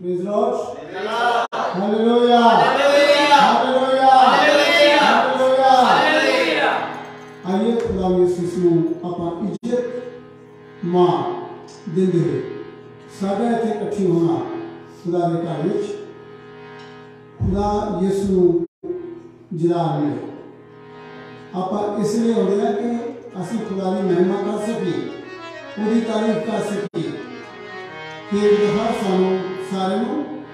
Praise the Lord. Hallelujah. Hallelujah. Hallelujah. आइए खुदा यीशु ਨੂੰ ਆਪਾਂ ਇੱਜ਼ਤ ਮਾਂ ਦਿੰਦੇ ਹੋਏ ਸਾਡੇ ਇੱਥੇ ਇਕੱਠੇ ਹੋਣਾ खुदा ਦੇ ਘਰ ਵਿੱਚ खुदा यीशु ਨੂੰ ਜਲਾ ਰਹੇ ਆਪਾਂ ਇਸ ਲਈ ਹੋ ਰਿਹਾ ਕਿ ਅਸੀਂ खुदा ਦੀ ਮਹਿਮਾ ਕਰ ਸਕੀਏ ਉਹਦੀ ਤਾਰੀਫ ਕਰ ਸਕੀਏ कि हर सारे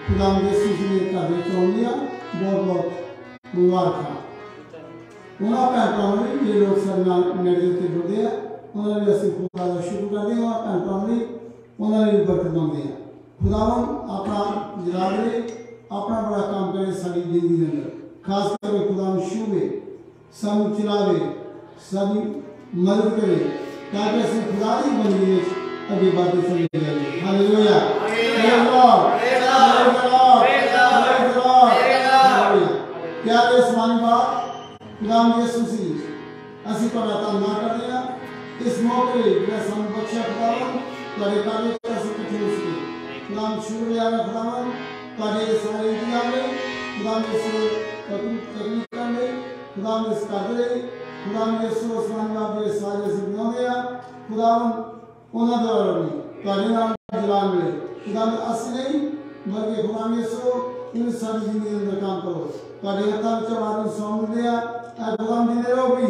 खुदा यीशु जी ने घर में आउंदियां बहुत बहुत मुबारक उन्होंने भैन भरावां ने जो लोग सारे नाल नेड़े ते जुड़े हैं उन्होंने भी असं खुदा का शुक्र करते हैं और भैन भरावां ने उन्होंने भी बरकत पाते हैं खुदावन अपना जला दे अपना बड़ा काम करे सारी जिंदगी के अंदर खास करके खुदावन छूवे सानू चलावे सारी मदद करे ताकि असं खुदा की बंदगी में अभी बातें चली जाएगी हालेलुया प्रेज़ लॉर्ड प्यारे आसमानी बाप खुदा यीशु मसीह ਅਸੀਂ ਤੁਹਾਡਾ ਧੰਨਵਾਦ ਕਰਦੇ ਹਾਂ ਇਸ ਮੌਕੇ ਜਿਹੜਾ ਸਾਨੂੰ ਬਖਸ਼ਿਆ ਖੁਦਾਵੰਦ ਤੁਹਾਡੇ ਘਰ ਵਿੱਚ ਅਸੀਂ ਇਕੱਠੇ ਹੋ ਸਕੇ ਖੁਦਾਵੰਦ ਸ਼ੁਕਰੀਆ ਹੈ ਖੁਦਾਵੰਦ ਤੁਹਾਡੇ ਸਾਰੇ ਇੰਤਜ਼ਾਮ ਲਈ ਖੁਦਾਵੰਦ ਇਸ ਤਕਨੀਕਾਂ ਲਈ ਖੁਦਾਵੰਦ ਇਸ ਘਰ ਲਈ ਖੁਦਾਵੰਦ ਯਿਸੂ ਆਸਮਾਨੀ ਬਾਪ ਦੇ ਸਾਰੇ ਅਸੀਂ ਬਣਾਉਂਦੇ ਹਾਂ ਖੁਦਾਵੰਦ ਉਹਨਾਂ ਦਾ ਤੁਹਾਡੇ ਨਾਲ ਜਲਾਲ ਮਿਲੇ खुदावंद ਅਸੀਂ ਨਹੀਂ बल्कि खुदा यीशु इन सारी जिंदगी अंदर काम करो ਤੁਹਾਡੇ ਹੱਥਾਂ ਵਿੱਚ ਆਵਾਜ਼ ਸੌਂਪਦੇ ਆ खुदावंद जिंदे रहो भी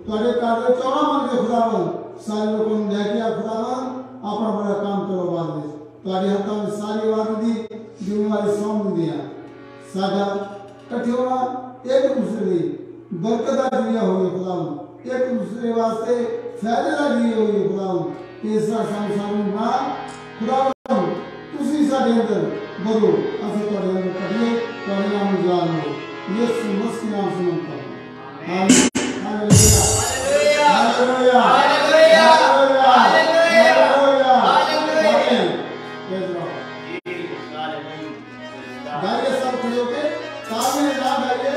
ਤੁਹਾਡੇ ਘਰ ਦੇ 14 मन के खुदावंद सारे लोगों ਨੂੰ ਲੈ ਕੇ ਆ खुदावंद अपना बड़ा काम करो बात में ਤੁਹਾਡੇ ਹੱਥਾਂ ਵਿੱਚ सारी आवाज ਦੀ ਜ਼ਿੰਮੇਵਾਰੀ ਸੌਂਪਦੇ ਆ ਸਾਡਾ ਇਕੱਠੇ ਹੋਣਾ एक दूसरे ਦੀ बरकत ਦਾ ਜਰੀਆ ਹੋਵੇ खुदावंद एक दूसरे वास्ते फायदे ਦਾ ਜਰੀਆ ਹੋਵੇ खुदावंद इस संसार ना खुदावंद तुसी साडे अंदर बरो असि तुहाडे अंदर करिए तुहाडे नाम जलाल हो यीशु मसीह नाम से मांगता हूं आमीन हालेलुया हालेलुया हालेलुया हालेलुया आमीन प्रेज़ लॉर्ड गाइए सब खड़े होके सामने ना गाइए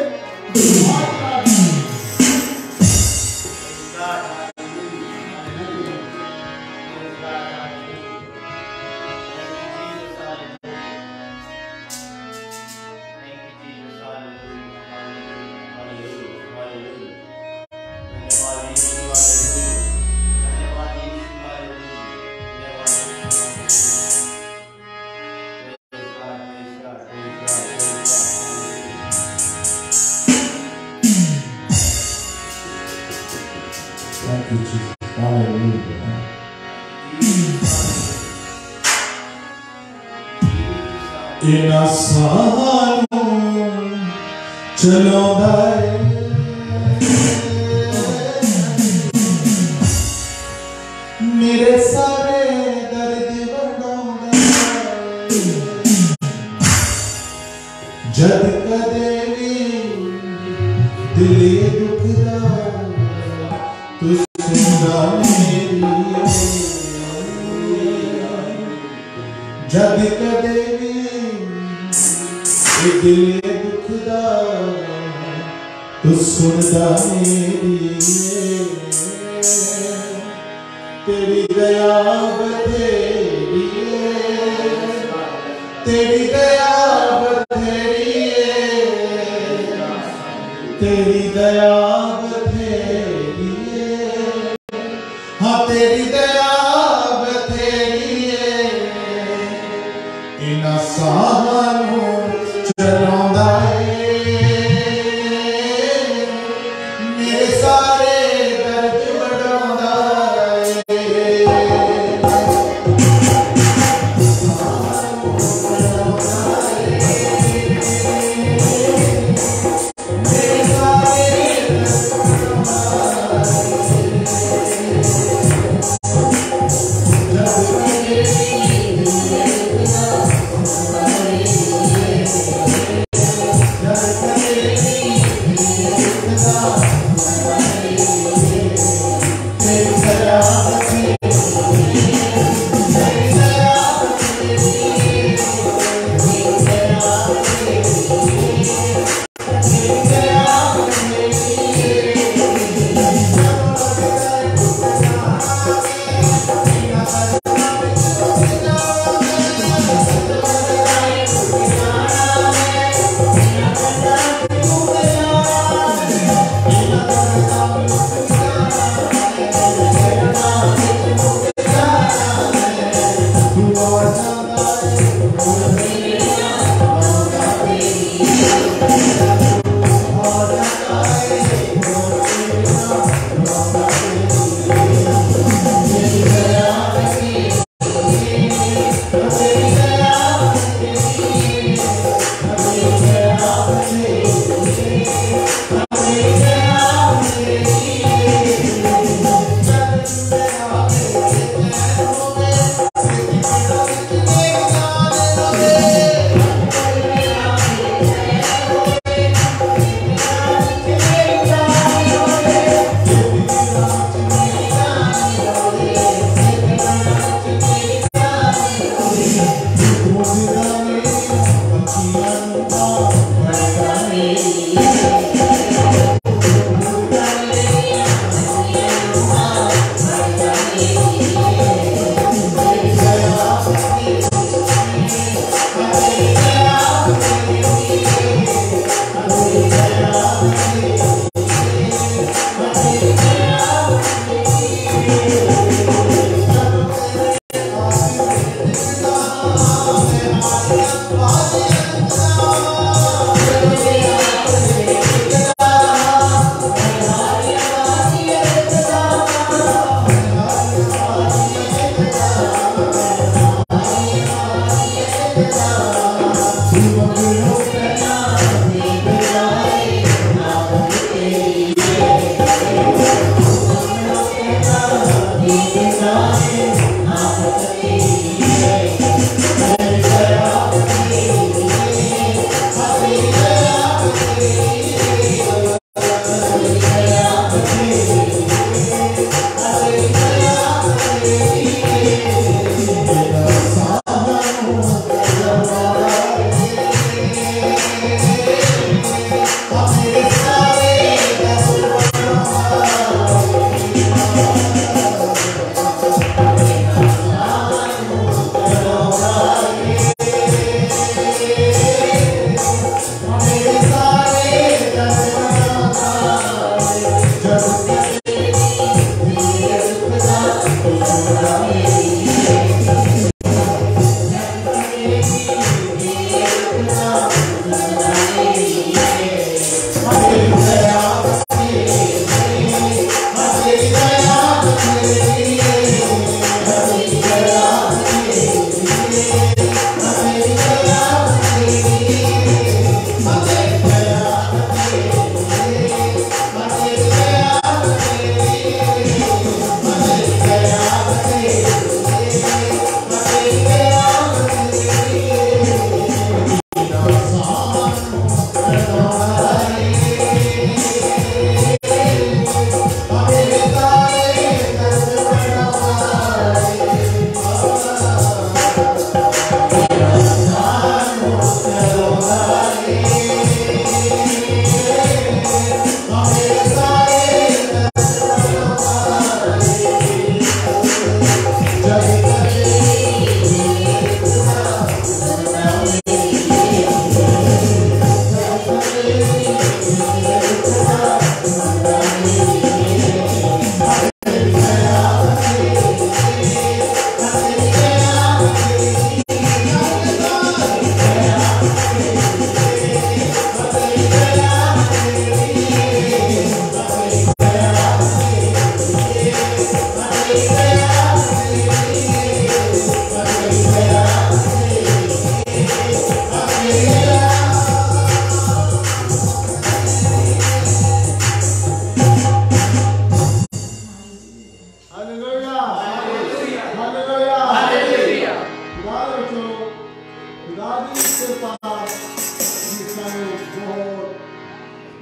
इना सानू चलाउंदा है मेरे सारे दर्द वंडाउंदा जद कदे भी दिले दुखदा तू सुनदा मेरी जद कदे दिले दुखदा तू सुनदा मेरी तेरी दया बथेरी तेरी दया बथेरी तेरी दया बथेरी हाँ तेरी दया बथेरी इना सानू चलाउंदा है मेरे सारे दर्द वडाउंदा है मेरे सारे दर्द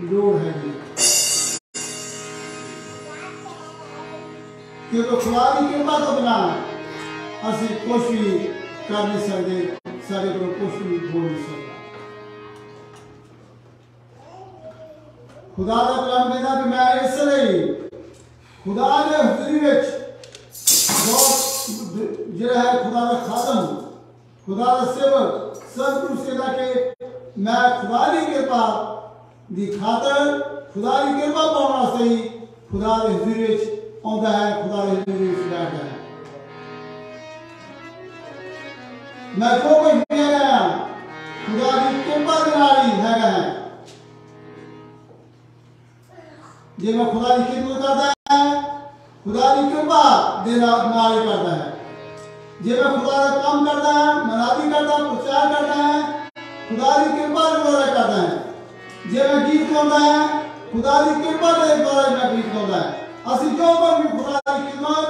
लोड़ है क्योंकि खुदा की कृपा तो बिना असि कुछ भी कर नहीं सकते, सारे को कुछ भी बोल नहीं सकता। खुदा का कलाम कहता कि मैं इसलिए खुदा ने हुजूरी विच जो है खुदा का खादम, खुदा का सेवक सब कुछ कहता कि मैं खुदा की कृपा दी खातर, खुदा की कृपा पाने वास्ते ही खुदा के हुजूरी विच आंदा है, खुदा के हुजूरी विच बैठदा है। मैं जो कुछ भी है खुदा की कृपा दे नाल ही हैगा है। जे मैं खुदा की खिदमत करता है, खुदा की कृपा दे नाल ही करता है। जे मैं खुदा का काम करता है, मनादी करता है, प्रचार करता है, खुदा की कृपा के द्वारा करता है। जे मैं गीत गाता है, खुदा की कृपा के द्वारा मैं गीत गाता है। असि जो भी खुदा की खिदमत,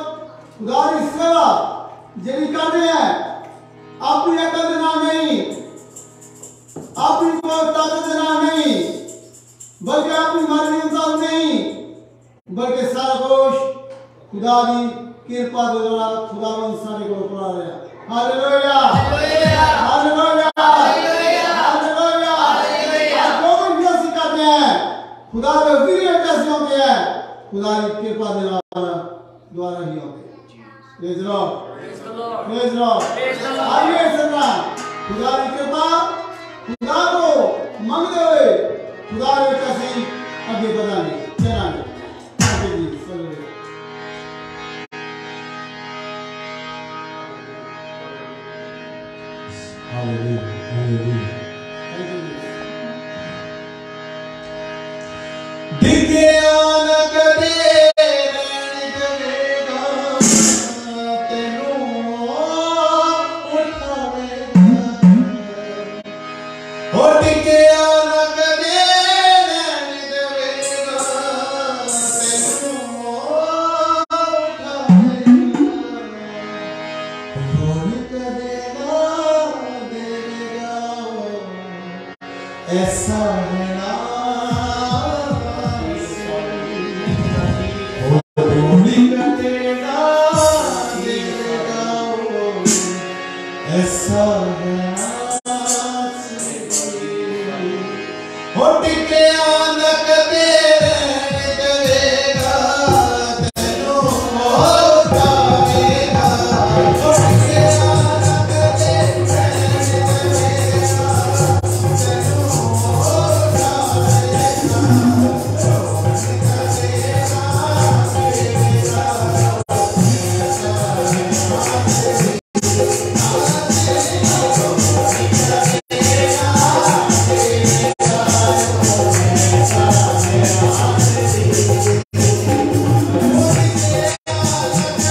खुदा की सेवा जेडी करते हैं, अपनी अकल के नाम नहीं, अपनी ताकत के नाम नहीं, बल्कि अपनी मर्जी के अनुसार नहीं, बल्कि सारा कुछ खुदा की कृपा के द्वारा खुदा इंसानी को करा रहा है। Hallelujah hallelujah hallelujah hallelujah hallelujah. जो भी हम करते हैं खुदा के हुजूरी में कैसे होते हैं, खुदा की कृपा के द्वारा ही होते हैं। Praise the Lord praise the Lord. आइए सुनना, खुदा की कृपा, खुदा को मांगते हुए खुदा के कैसे आगे बढ़ाने चलाने आगे जी चलो। Hallelujah hallelujah. दिखे आन कदे करेगा देगा ऐसा है ना ऐसा है टिके आना कदे करेगा तेनू मोह जाएगा टिके आना कदे करेगा तेनू मोह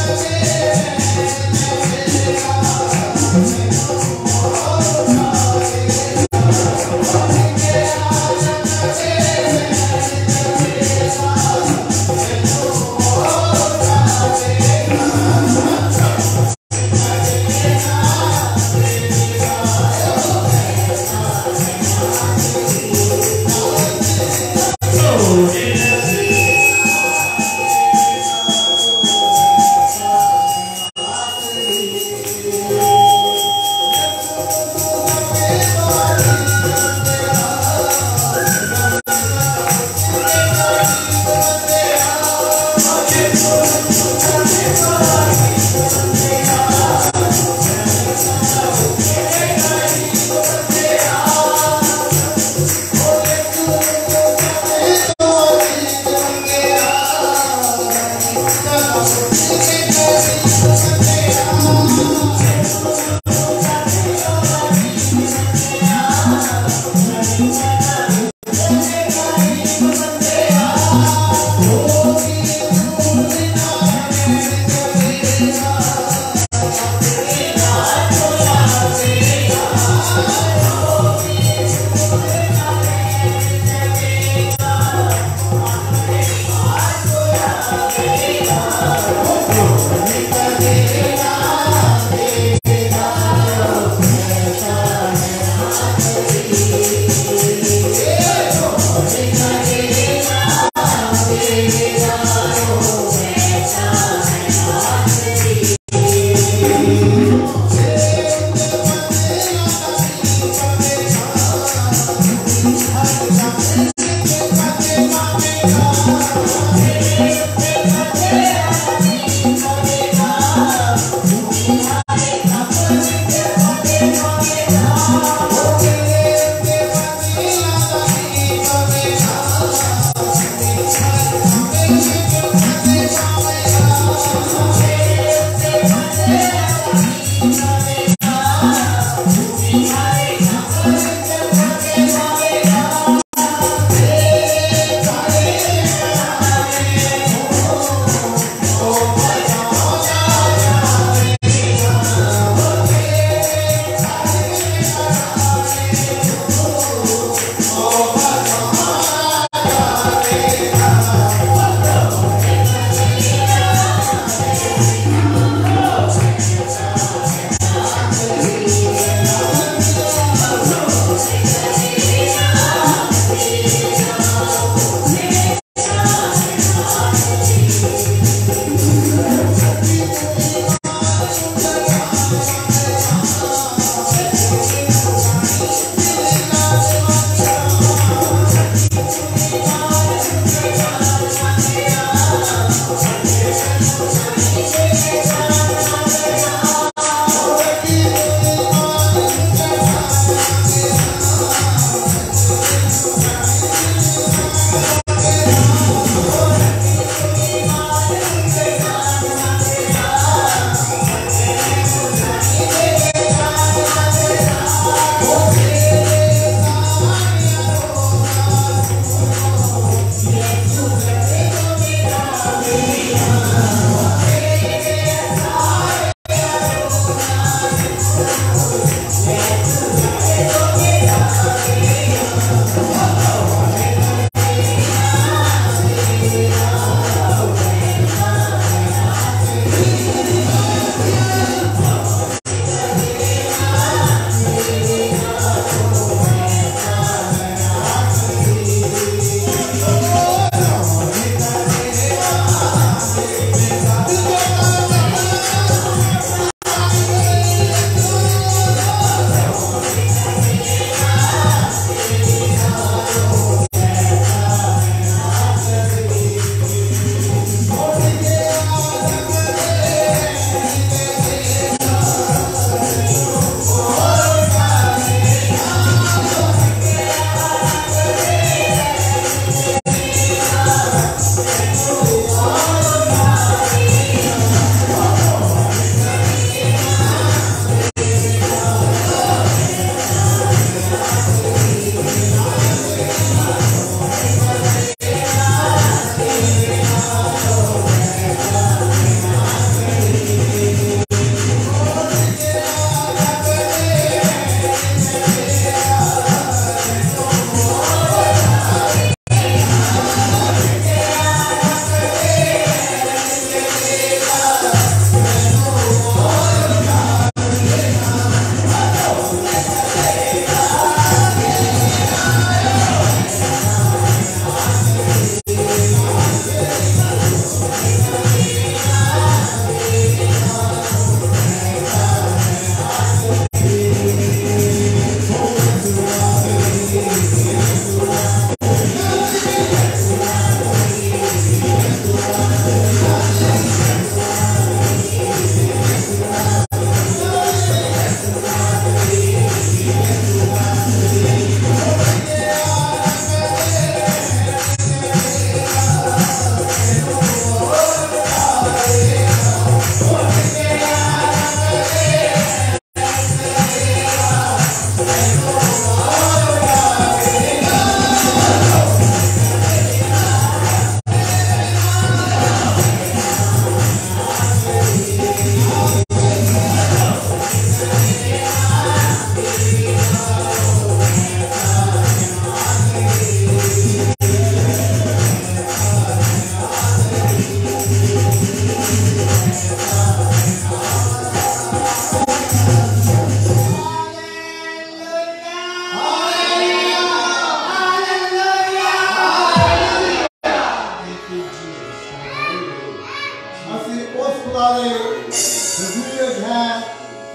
है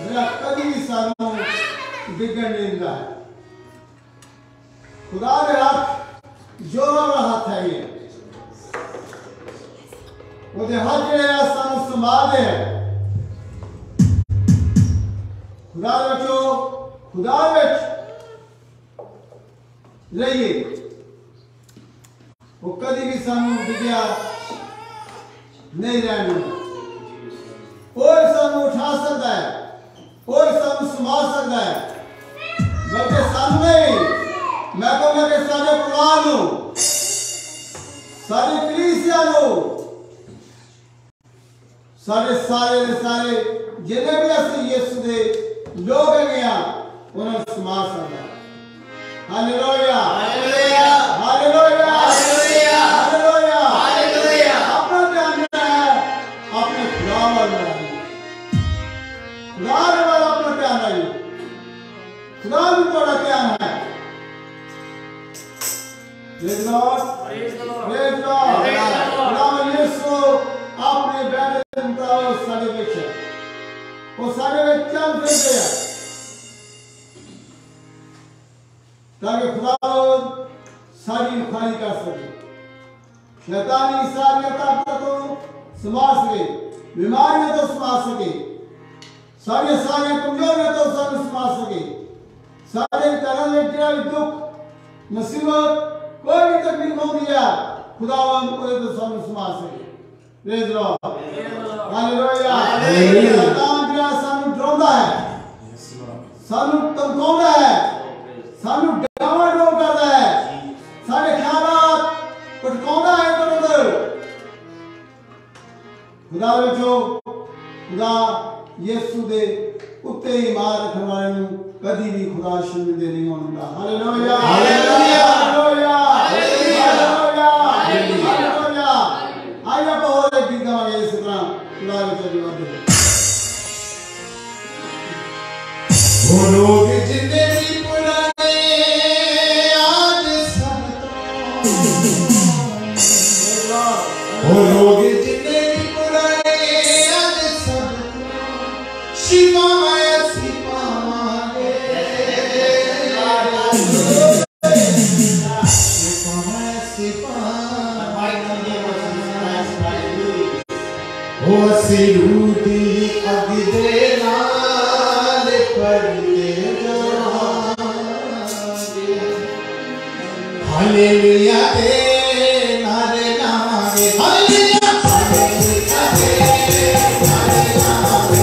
मेरा कभी भी सानू बिगड़ नहीं दिंदा है। खुदा दे हाथ जोरों का हाथ है ये ਉਹਦੇ ਹੱਥ ਜਿਹੜੇ ਆ ਸਾਨੂੰ ਸੰਭਾਲਦੇ ਹੈ। खुदा ਵਿੱਚ रहिए वो कभी भी सानू डिग्या नहीं रहने कोई सानू उठा सकता है कोई सानू संभाल सकता है बल्कि सानू नहीं मैं कहूँगा कि सारे कुरान लो सारी कलीसिया लो सारे जिन्हें भी असली यीशु दे लोग हैं उन्हें संभाल सकता है। Hallelujah hallelujah hallelujah hallelujah hallelujah hallelujah. अपना ध्यान है अपने खुदा वाला अपना ध्यान है खुदा भी थोड़ा ध्यान है। Praise Lord praise Lord. खुदा यीशु अपने बैठे सारे विच वो सारे विच चल फिरते हैं ताकि खुदा सारी खाली कर सके शैतानी सारी ताकतों को संभाल सके बीमारियों को संभाल सके सारी कमजोरियों को संभाल सके सारे तरह में जो दुख मुसीबत कोई भी तकलीफ होती है खुदावन को तो संभाल सके। Praise Lord hallelujah hallelujah. शैतान जो सानू डराਉਂਦਾ है सानू धमकाਉਂਦਾ है सानू डावाडोल करता है सारे ख्यालात भटकाਉਂਦਾ है इधर उधर। खुदा विचों खुदा यीशु दे उत्ते ईमान रखण वाले नूं कदी भी खुदा शर्मिंदे नहीं होण दिंदा। Hallelujah hallelujah hallelujah hallelujah hallelujah. आइए आप और एक गीत गाएंगे इस तरह खुदा विचों जवाब दे। वो लोग जिन्हें भी पुराने आज सब वो लोग जिन्हें भी पुराने आज सब शिवा ऐसी पावांगे ऐसी पावांगे वो सिरूदी अगदे नाल पढ़ते जाएंगे। हालेलुया दे नारे नारे हालेलुया हालेलुया दे नारे नारे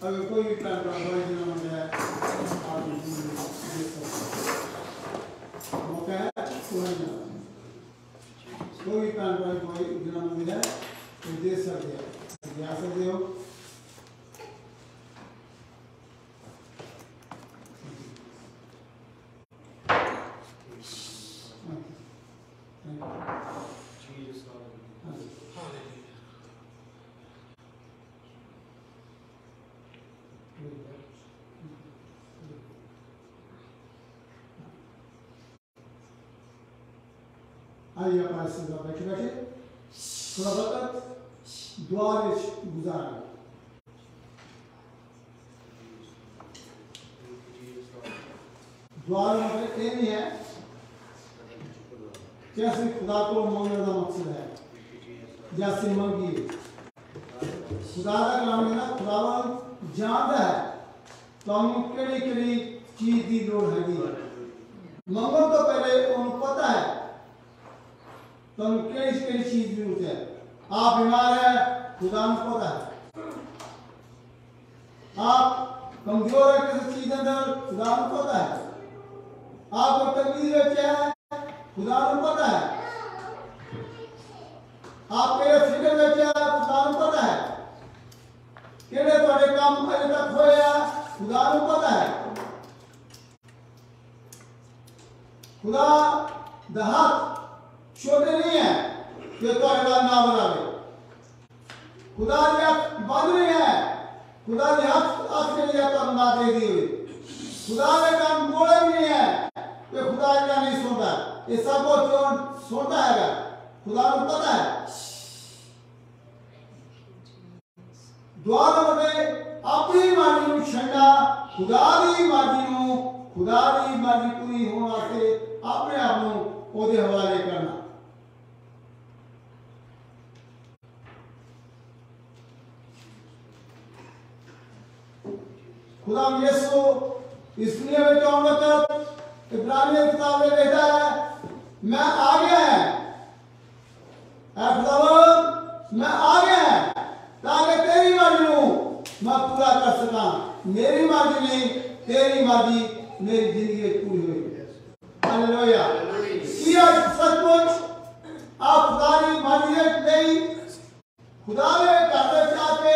अगर कोई भी प्लान बना हुआ है ना मैं आप मौका है कोई भी प्लान बना कोई जना मिला तो दे सकते हैं सकते हो आइए आप ऐसे बैठे बैठे थोड़ा वक्त द्वार गुजारा द्वार मतलब ये नहीं है जैसे खुदा को मांगने का मकसद है जैसे मंगी खुदा का कलाम है ना खुदावन जानता है तो हम केड़ी केड़ी चीज की लोड़ हैगी मंगो तो पहले उनको पता है तो हम केड़ी चीज की जरूरत है आप बीमार है खुदा को पता है आप कमजोर है किसी चीज अंदर खुदा को पता है आपको तकलीफ में क्या है खुदा को पता है। आपके फिक्र में क्या है खुदा को पता है। केड़े तुम्हारे काम अजे तक होया खुदा को पता है। खुदा दा हाथ छोटे नहीं है कि तुम्हारे नाम ना बनावे। खुदा की आँख बंद नहीं है। खुदा की आँख के लिए तो ना दे दी हुई। खुदा ने काम बोले भी नहीं है कि खुदा का नहीं सुनता। ये सब कुछ सुनता है। खुदा को पता है। दुआ करते अपनी मर्जी को छंडा खुदा की मर्जी पूरी होने वास्ते अपने आप को ओदे हवाले करना। खुदा यीशु इस दुनिया में जो औरत इब्रानियों की किताब में कहता है मैं आ गया है। खुदावंद मैं आ गया है ताकि तेरी मर्जी को मैं पूरा कर सका। मेरी मर्जी नहीं तेरी मर्जी मेरी जिंदगी पूरी हुई। हालेलुया। किया सचमुच आप खुदा की मर्जी नहीं खुदा ने करते चाहते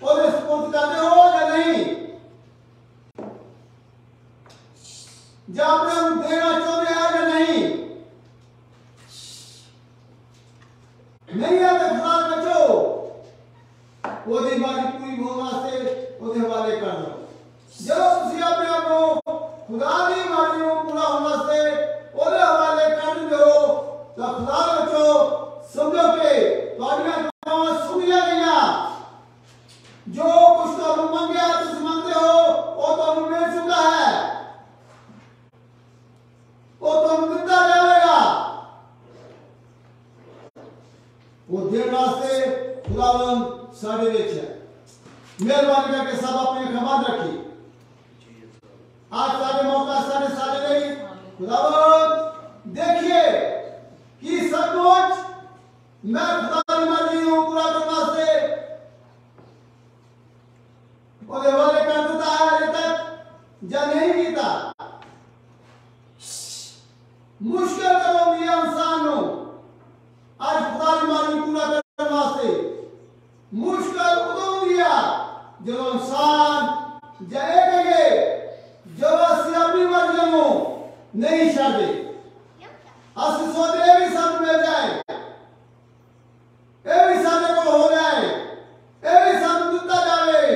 और सपोर्ट करते हो या नहीं। जब आपने हम देना चाहते हैं या नहीं है तो खुदा बचो ओदी मर्जी पूरी होने वास्ते ओदे हवाले कर दो। जब तुम अपने आप को खुदा की मर्जी को पूरा होने वास्ते ओदे हवाले कर दो तो खुदा बचो समझो कि तुम्हारी दुआएं सुनिया गईया। जो कुछ तुम मंगे तुम मांगते हो वो तुम मिल चुका है। वो तुम दिता जाएगा। वो देर वास्ते खुदावंद साढ़े विच है। मेहरबानी करके सब अपनी खबर रखी। आज सारे मौका साढ़े नहीं खुदावंद देखिए कि सब कुछ मैं खुदा की मर्जी को पूरा करने वास्ते और हवाले कर देता है अभी तक या नहीं कीता। मुश्किल करो दिया इंसान को आज खुदा की मर्जी पूरा करने वास्ते मुश्किल उदो दिया जो इंसान जाएंगे जो अपनी मर्जी को नहीं छाड़े। असि सोचे भी सब मिल जाए ये भी सारे को हो जाए ये भी सब दिता जाए।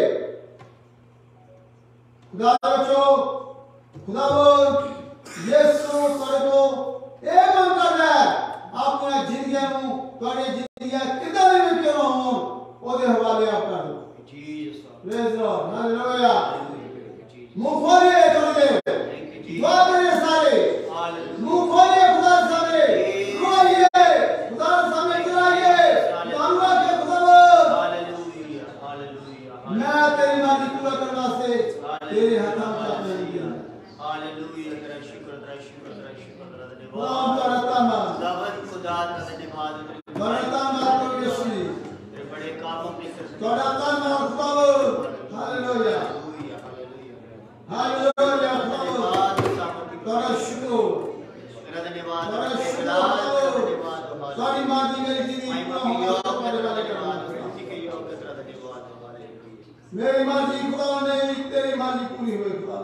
खुदा बच्चो खुदावंद यीशु तेरे को एक मन कर रहा है अपने जिंदगियां को तेरी जिंदगियां किधर भी क्यों हो ओदे हवाले आप कर दो। Praise Lord hallelujah. मुंह खोलिए थोड़ी देर दुआ करिए सारे मुंह खोलिए खुदा सामने रोइए खुदा सामने चलाइए धन्यवाद के खुदावंद हालेलुया हालेलुया। मैं तेरी मर्जी पूरा करने वास्ते तेरे हाथों में अपने दिया। हालेलुया। तेरा शुक्र धन्यवाद दावत खुदा का धन्यवाद धन्यवाद यीशु तेरे बड़े कामों के तेरा धन्यवाद खुदावंद हालेलुया हालेलुया खुदावंद तेरा शुक्र तेरा धन्यवाद तेरा धन्यवाद सारी मर्जी मेरी जिंदगी मेरी मर्जी खुदा नहीं तेरी मर्जी पूरी हुई। खुदा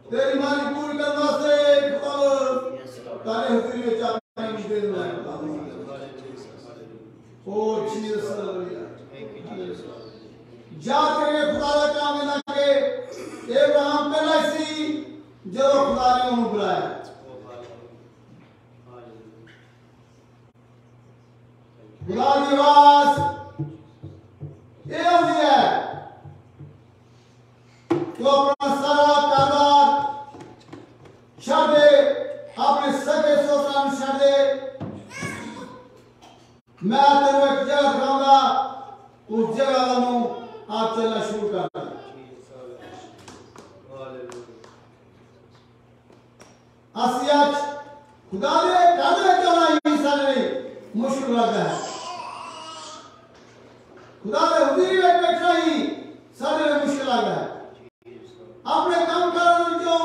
तेरी मर्जी पूरी करने वास्ते खुदा तारे हुजूर में चाहते हैं दे दो। ओ जीसस हालेलुया। याद करिए खुदा का काम है ना कि अब्राहम पहला सी जो खुदा ने उन्हें बुलाया। खुदा की आवाज ये होती है तो अपना सारा कारोबार छोड़ दे अपने सगे सोचना छोड़ दे। मैं तेरे एक जगह दिखाऊंगा उस जगह में आप चलना शुरू कर। आसियाच खुदा ने कादर करना इंसान नहीं मुश्किल लगता है। खुदा ने हुजूरी में बैठना ही सारे मुश्किल लगता है। अपने काम करने जो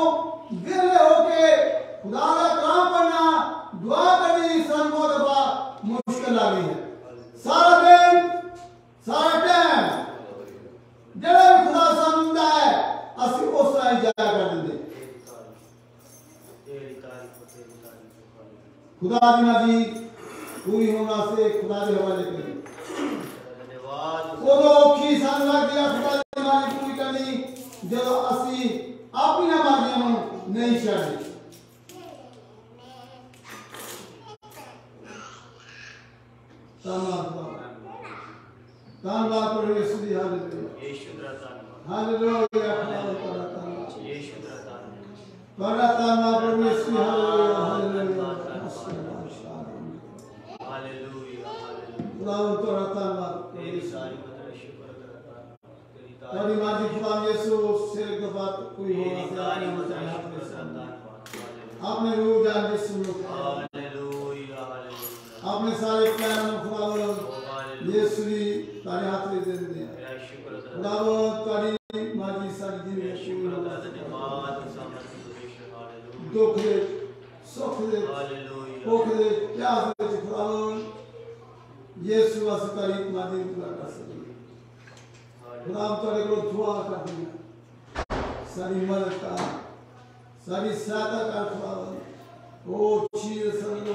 खुदा की मर्जी पूरी होने से खुदा के हवाले करें। वो तो औखी सन लग गया खुदा की मर्जी पूरी करनी जो असी अपनी मर्जियां नहीं छड़े। धन्यवाद प्रभु यीशु दी हालेलुया हालेलुया बड़ा धन्यवाद प्रभु यीशु हालेलुया हालेलुया खुदा तेरा धन्यवाद तेरी सारी तेरी मर्जी खुदा यीशु से एक दफा कोई हो आपने रूह जान यीशु हालेलुया आपने सारे प्यार खुदा यीशु दी तारे हाथ में दे दिया खुदा तेरी मर्जी सारी जिंदगी दुख दे सुख दे भूख दे प्यास दे खुदा यीशु वास तेरी मर्जी पूरा कर सके खुदा तेरे को दुआ करते हैं सारी मदद का सारी सहायता का खुदा ओ चीज समझो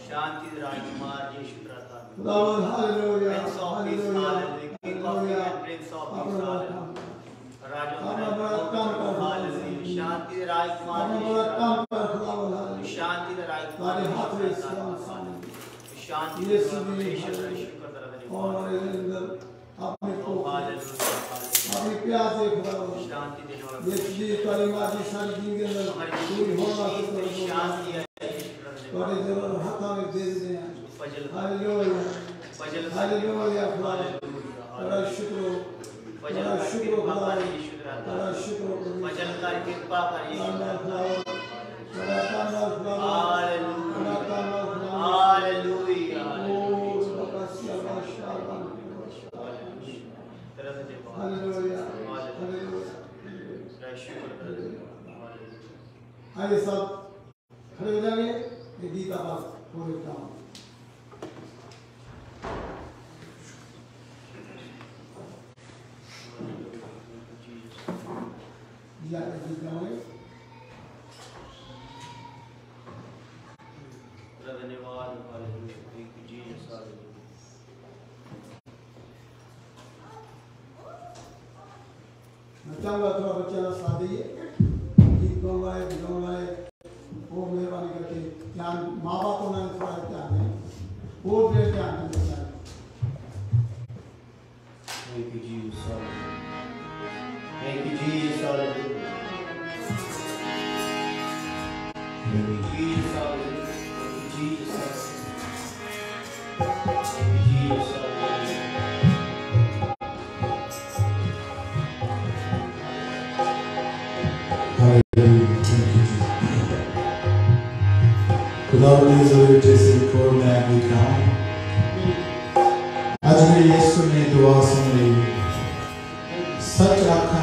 शांति राजकुमार यीशु प्रभु खुदावन hallelujah hallelujah hallelujah prince of peace राजकुमार शांति राजकुमार शांति राजकुमार हाथ में शांति यीशु और अंदर अपने को अपने प्यार से खुदावन शांति देने वाला यीशु जी तेरी मर्जी सारी जिंदगी के अंदर पूरी होना शांति और जरूर हाथा में दे दे हालेलुया हालेलुया बड़ा शुक्र बड़ा शुक्र खुदा बड़ा शुक्र वचन का कृपा करिए बड़ा धन्यवाद हालेलुया हालेलुया हालेलुया हालेलुया आइए सब खड़े हो जाइए ये गीत आवाज पूरे काम या गीत गाओगे धन्यवाद hallelujah thank you Jesus hallelujah मैं चाहूंगा थोड़ा बच्चा ना साथ दीजिए गीत गाओगे वो मेहरबानी करके ध्यान माँ बाप को ना थोड़ा ध्यान दें वो देर ध्यान दें बच्चा Thank you, Jesus. Thank you, Jesus. Hallelujah. Thank you, Jesus. Hallelujah. Thank you, Jesus. Thank you, Jesus. Hallelujah. खुदावंद जैसे रिकॉर्ड में आगे काम आज में यीशु ने दुआ सुन ली सच आखा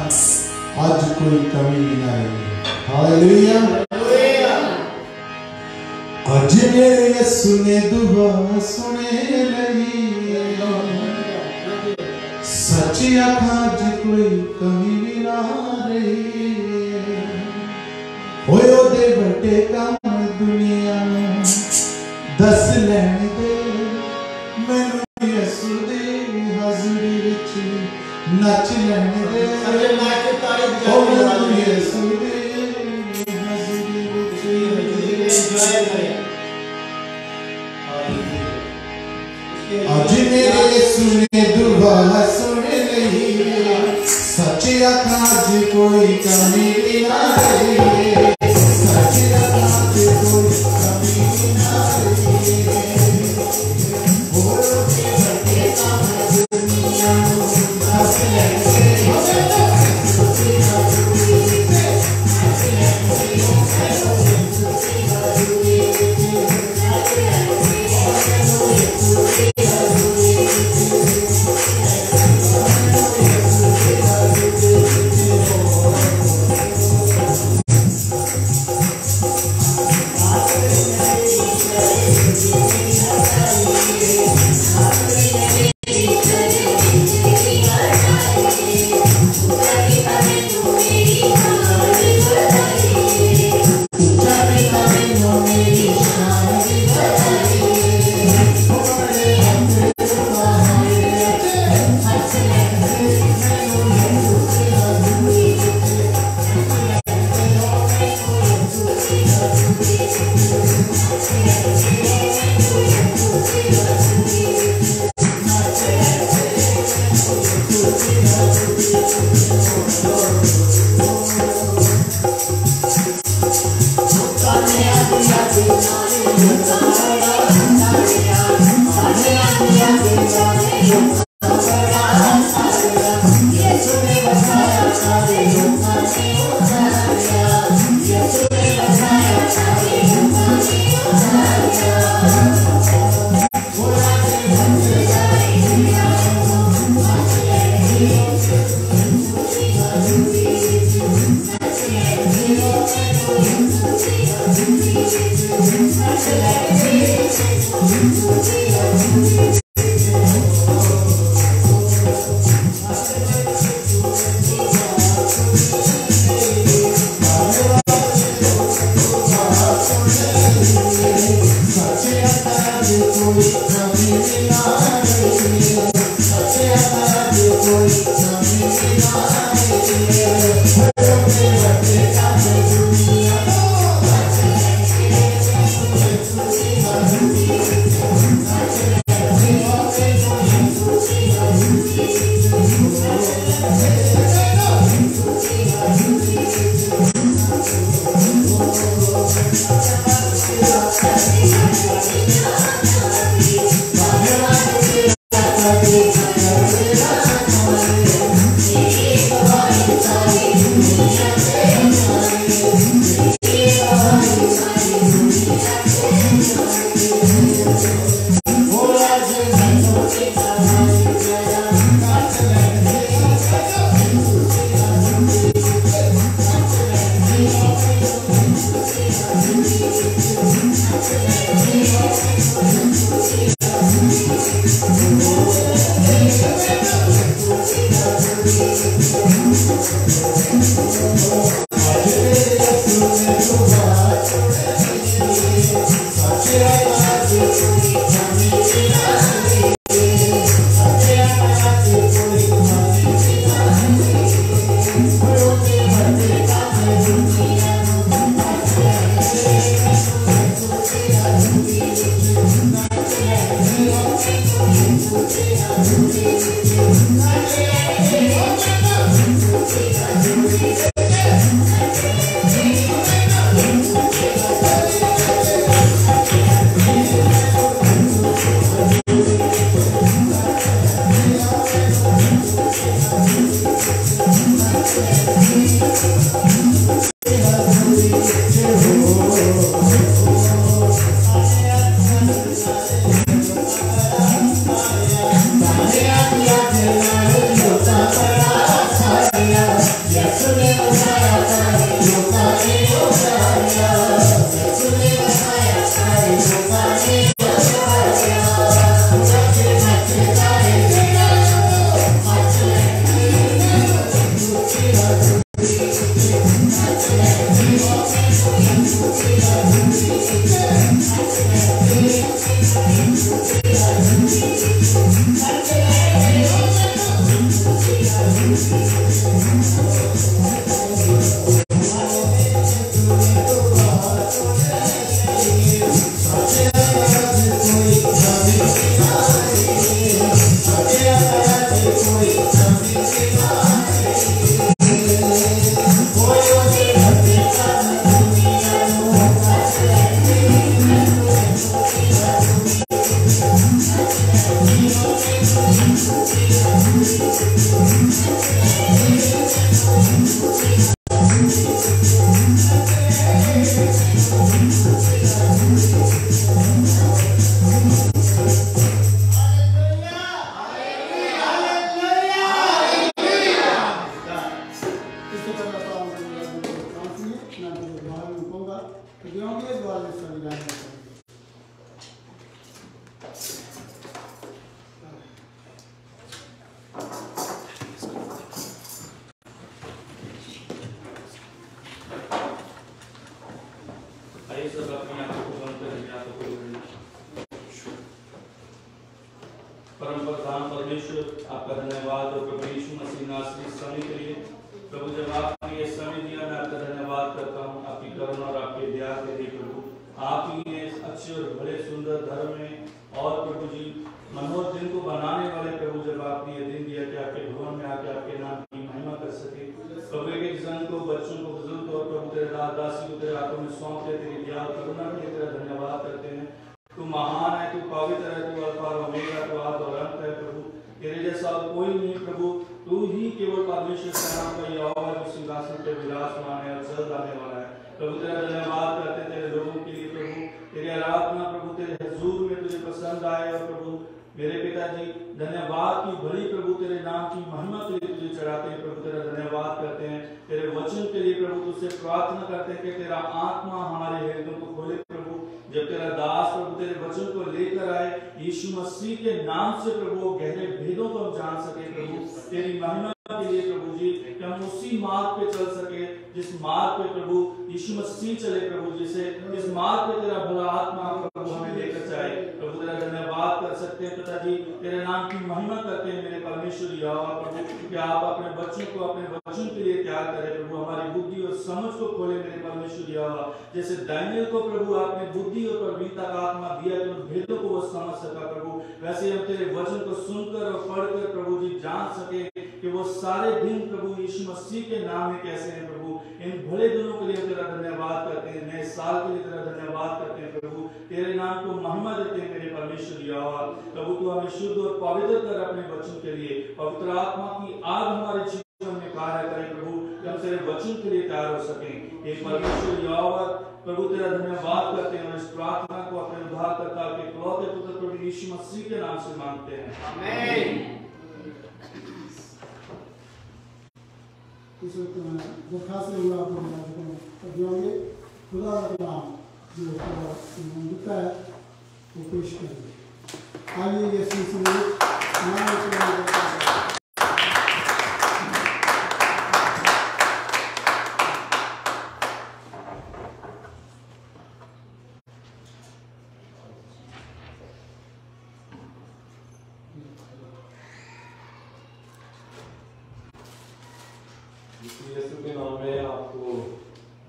आज कोई कमी ना रही हालेलुया आज मेरे यीशु ने दुआ सुने लगी सच आखा आज कोई कमी ना रही होयो दे बटे काम दुनिया में दस लेने दे मैनू यीशु दी हाज़री विच नच लेने दे ओ मैनू यीशु दी हाज़री विच आज मेरे यीशु ने दुआ सुन ली सच आखा आज कोई कमी ना रही परम प्रधान परमेश्वर आपका धन्यवाद और प्रभु यीशु मसीह नासरी समय के लिए प्रभु जब आपने ये समय दिया मैं आपका धन्यवाद करता हूँ आपकी करुणा और आपके दया के लिए प्रभु आप ही ने इस अच्छे और बड़े सुंदर धर्म में और प्रभु जी मनोहर दिन को बनाने वाले प्रभु जब आपने ये दिन दिया कि आपके भवन में आके आपके नाम की महिमा कर सके प्रभु एक जन को बच्चों को बुजुर्ग और प्रभु तेरे दास दासी को तेरे हाथों में सौंप दे, तेरी दया और करुणा के लिए तेरा धन्यवाद करते हैं। तू महान है, तू पवित्र है, तू अल्फा और ओमेगा, तू आदि और अंत है प्रभु। तेरे जैसा और कोई नहीं प्रभु, तू ही केवल परमेश्वर सेनाओं का यहोवा जो सिंहासन पे विराजमान है और जल्द आने वाला है। प्रभु तेरा धन्यवाद करते हैं तेरे लोगों के लिए प्रभु, तेरी आराधना प्रभु तेरे हुजूर में तुझे पसंद आए। और प्रभु मेरे पिताजी धन्यवाद की भली प्रभु तेरे नाम की महिमा के लिए तुझे चढ़ाते हैं प्रभु, तेरा धन्यवाद करते हैं तेरे वचन के लिए प्रभु, तुझसे प्रार्थना करते हैं कि तेरा आत्मा हमारे हृदयों को खोले प्रभु। जब तेरा दास प्रभु तेरे वचन को लेकर आए यीशु मसीह के नाम से प्रभु, गहरे भेदों को हम जान सके प्रभु, तेरी महिमा के लिए प्रभु जी, कि हम उसी मार्ग पे चल सके जिस मार्ग पे प्रभु यीशु मसीह चले प्रभु, जिसे इस मार्ग पे तेरा भला आत्मा प्रभु हमें लेकर जाए प्रभु। तेरा धन्यवाद कर सकते हैं पिताजी, तेरे नाम की महिमा करते हैं मेरे परमेश्वर यहोवा प्रभु, कि आप अपने बच्चों को अपने वचन के लिए तैयार करें प्रभु, हमारी बुद्धि और समझ को खोले मेरे परमेश्वर यहोवा। जैसे दानियल को प्रभु आपने बुद्धि और प्रवीणता का आत्मा दिया कि उन भेदों को वो समझ सका प्रभु, वैसे हम तेरे वचन को सुनकर और पढ़कर प्रभु जी जान सके कि वो सारे दिन प्रभु यीशु मसीह के नाम में कैसे हैं प्रभु। इन भले दिनों के लिए तेरा धन्यवाद करते हैं, नए साल के लिए तेरा धन्यवाद करते हैं प्रभु, तेरे नाम को महिमा देते हैं मेरे परमेश्वर यहोवा प्रभु। तू हमें शुद्ध और पवित्र कर अपने वचन के लिए, पवित्र आत्मा की आग हमारे जीवन में कार्य करे प्रभु, कि हम तेरे वचन के लिए तैयार हो सकें। हे परमेश्वर यहोवा प्रभु तेरा धन्यवाद करते हैं और इस प्रार्थना को अपने उद्धारकर्ता के इकलौते पुत्र प्रभु यीशु मसीह के नाम से मांगते हैं, आमीन। इस वक्त मैं दरखास्त हुआ आपको खुदा का कलाम जो लिखा है वो पेश करेंगे। आइए यीशु यीशु के नाम में आपको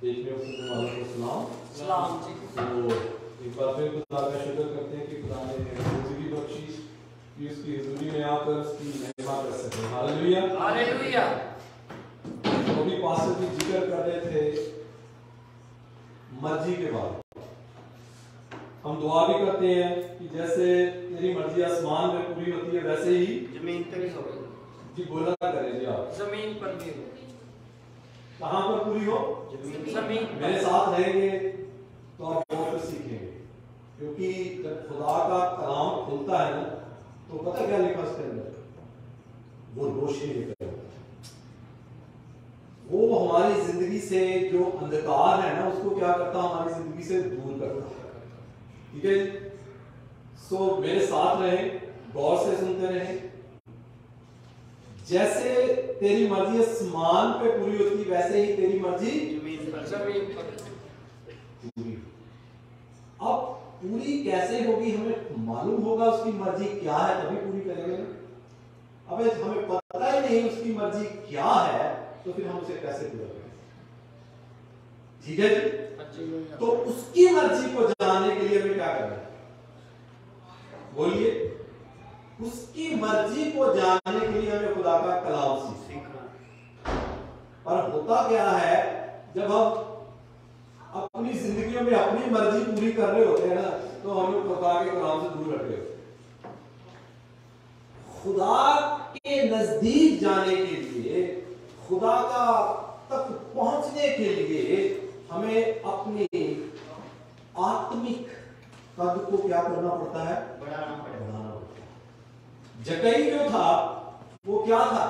देखने और सुनने वालों को सलाम जी। तो एक बार फिर खुदा का शुक्र करते हैं कि खुदा ने जिंदगी बख्शी कि उसकी हुजूरी में आकर उसकी महिमा कर सके। Hallelujah hallelujah. तो अभी पास्टर जी जिक्र कर रहे थे मर्जी के बाद, हम दुआ भी करते हैं कि जैसे तेरी मर्जी आसमान में पूरी होती है वैसे ही जमीन पर ही हो। जी बोला करें जी आप, जमीन पर भी हो। कहाँ पर पूरी हो? जमीन। मेरे साथ रहेंगे तो आप बहुत कुछ सीखेंगे, क्योंकि जब खुदा का कलाम खुलता है ना तो पता क्या लिखा उसके अंदर, वो रोशनी लेकर आता है। वो हमारी जिंदगी से जो अंधकार है ना उसको क्या करता है, हमारी जिंदगी से दूर करता है। ठीक है, सो मेरे साथ रहे, गौर से सुनते रहे। जैसे तेरी मर्जी आसमान पे पूरी होती वैसे ही तेरी मर्जी जमीन पर पूरी। अब पूरी कैसे होगी हमें मालूम होगा, उसकी मर्जी क्या है तभी पूरी करेंगे। अब हमें पता ही नहीं उसकी मर्जी क्या है तो फिर हम उसे कैसे पूरा करेंगे? ठीक है जी। तो उसकी मर्जी को जानने के लिए हमें क्या करना है, बोलिए। उसकी मर्जी को जानने के लिए हमें खुदा का कलाम सीखना। और होता क्या है, जब हम अपनी जिंदगी में अपनी मर्जी पूरी कर रहे होते हैं ना तो हम लोग खुदा के कलाम से दूर हट रहे होते हैं। खुदा के नजदीक जाने के लिए, खुदा का तक पहुंचने के लिए हमें अपने आत्मिक कद को क्या करना पड़ता है, बढ़ाना पड़ता है। जक्कई जो था वो क्या था,